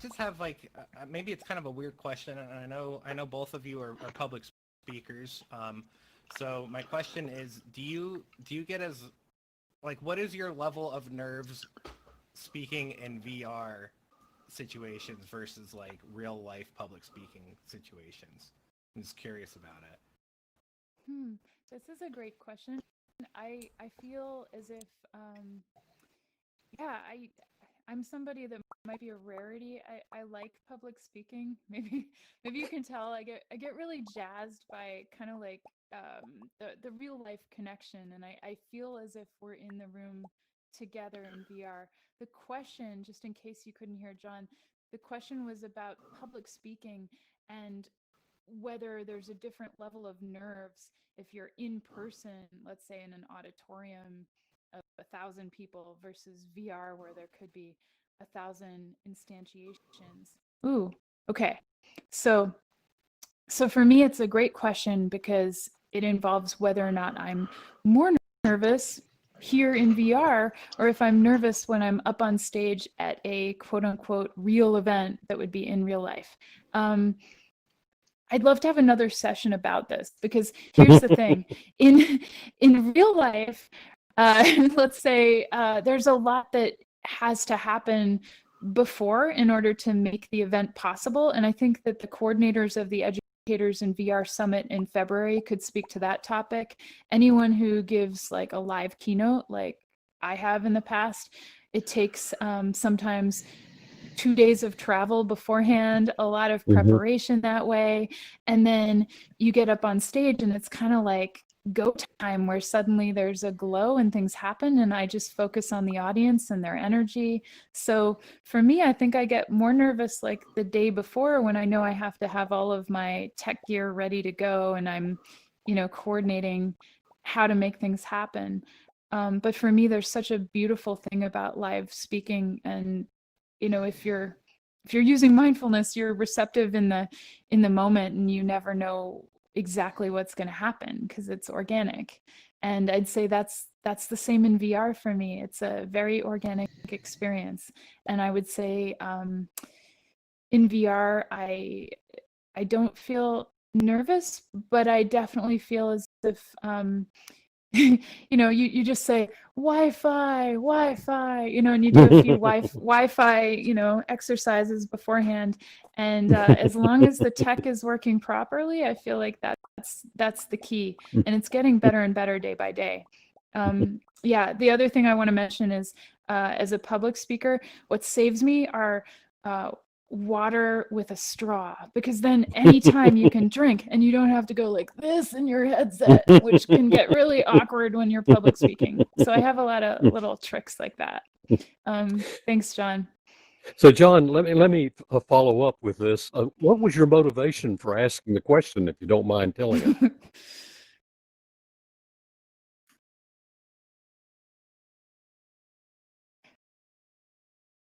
just have like maybe it's kind of a weird question, and I know both of you are public speakers. So my question is, do you get as like what is your level of nerves speaking in VR situations versus like real life public speaking situations? I'm just curious about it. This is a great question. I feel as if yeah, I'm somebody that might be a rarity. I like public speaking. Maybe you can tell I get really jazzed by kind of like the real life connection, and I feel as if we're in the room together in VR. The question, just in case you couldn't hear John, the question was about public speaking and whether there's a different level of nerves if you're in person, let's say in an auditorium of 1,000 people versus VR where there could be 1,000 instantiations. Ooh, okay. So for me, it's a great question because it involves whether or not I'm more nervous here in VR or if I'm nervous when I'm up on stage at a quote unquote real event that would be in real life. I'd love to have another session about this because here's the thing. In real life, let's say there's a lot that has to happen before in order to make the event possible. And I think that the coordinators of the Educators in VR Summit in February could speak to that topic. Anyone who gives like a live keynote, like I have in the past, it takes sometimes 2 days of travel beforehand, a lot of preparation that way. And then you get up on stage and it's kind of like go time where suddenly there's a glow and things happen and I just focus on the audience and their energy. So for me, I think I get more nervous like the day before when I know I have to have all of my tech gear ready to go and I'm, coordinating how to make things happen. But for me, there's such a beautiful thing about live speaking, and if you're using mindfulness, you're receptive in the moment and you never know exactly what's going to happen because it's organic. And I'd say that's the same in VR for me. It's a very organic experience. And I would say in VR, I don't feel nervous, but I definitely feel as if you just say Wi-Fi, and you do a few Wi-Fi, exercises beforehand. And as long as the tech is working properly, I feel like that's the key. And it's getting better and better day by day. Yeah, the other thing I want to mention is as a public speaker, what saves me are water with a straw, because then anytime you can drink and you don't have to go like this in your headset, which can get really awkward when you're public speaking. So I have a lot of little tricks like that. Thanks, John. So John, let me follow up with this. What was your motivation for asking the question, if you don't mind telling us?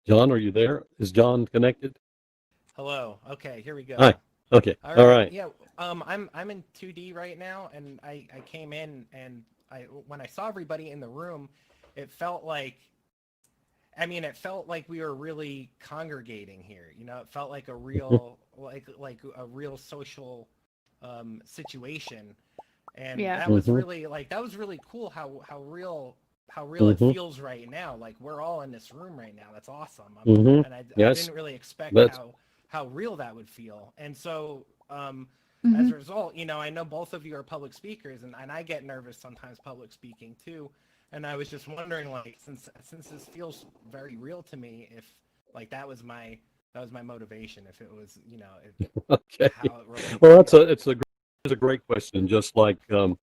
John, are you there? Is John connected? Hello. Okay, here we go. Hi. Okay. All right. Yeah. I'm in 2D right now, and I came in and when I saw everybody in the room, it felt like we were really congregating here. It felt like a real like a real social situation, and that was really cool. How real it feels right now. Like we're all in this room right now. That's awesome. And I didn't really expect how real that would feel. And so as a result, I know both of you are public speakers, and I get nervous sometimes public speaking too. And I was just wondering, like, since this feels very real to me, if like that was my motivation, if it was, Okay. how it relates. Well, it's a great question. Just like the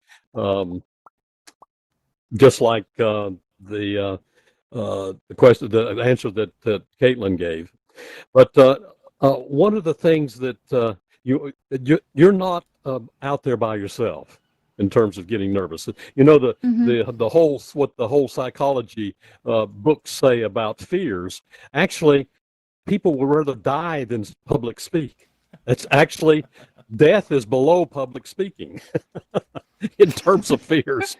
question, the answer that Caitlin gave. But one of the things that you're not out there by yourself in terms of getting nervous. You know, the whole what the whole psychology books say about fears. Actually, people would rather die than public speak. It's actually death is below public speaking in terms of fears,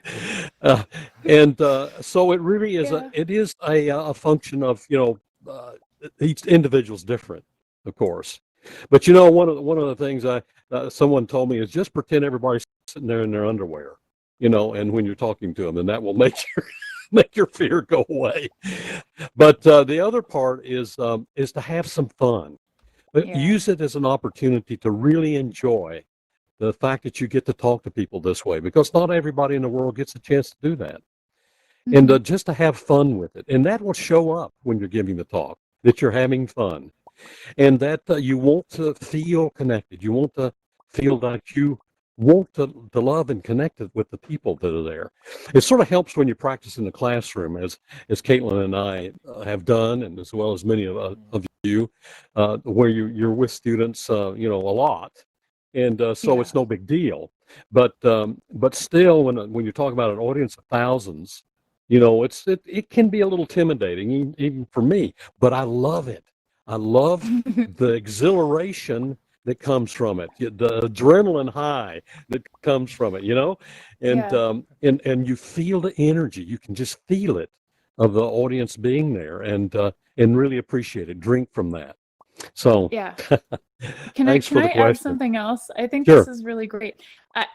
and so it really is a function of each individual's different, of course. But one of the things someone told me is just pretend everybody's sitting there in their underwear, and when you're talking to them, and that will make your fear go away. But the other part is to have some fun. Use it as an opportunity to really enjoy the fact that you get to talk to people this way, because not everybody in the world gets a chance to do that. And just to have fun with it. And that will show up when you're giving the talk, that you're having fun. And that you want to feel connected. You want to feel like you want to love and connect with the people that are there. It sort of helps when you practice in the classroom, as Caitlin and I have done, and as well as many of you, where you're with students, a lot. And so it's no big deal. But still, when you talk about an audience of thousands, it can be a little intimidating, even for me. But I love it. I love the exhilaration that comes from it, the adrenaline high that comes from it, and you feel the energy. You can just feel it of the audience being there, and really appreciate it. Drink from that. So Can I add something else? I think this is really great.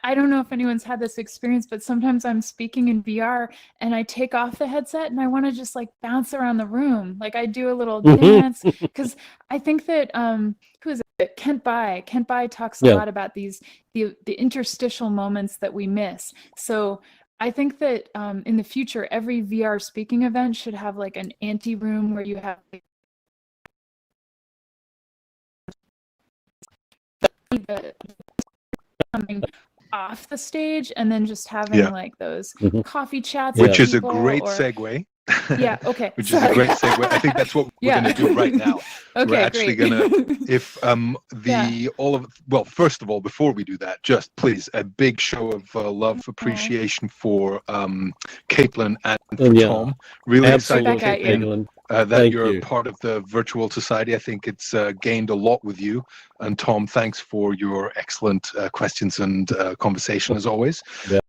I don't know if anyone's had this experience, but sometimes I'm speaking in VR and I take off the headset and I want to just like bounce around the room. Like I do a little dance, because I think that who is it? Kent Bai talks a lot about the interstitial moments that we miss. So I think that in the future, every VR speaking event should have like an ante room where you have coming off the stage and then just having like those coffee chats, which is a great segue. Yeah, okay. Which is a great segue. I think that's what we're going to do right now. Okay, we're actually going to, if well, first of all, before we do that, just please a big show of love, appreciation for Caitlin and for Tom. Really excited, Caitlin, that you're part of the virtual society. I think it's gained a lot with you. And Tom, thanks for your excellent questions and conversation as always.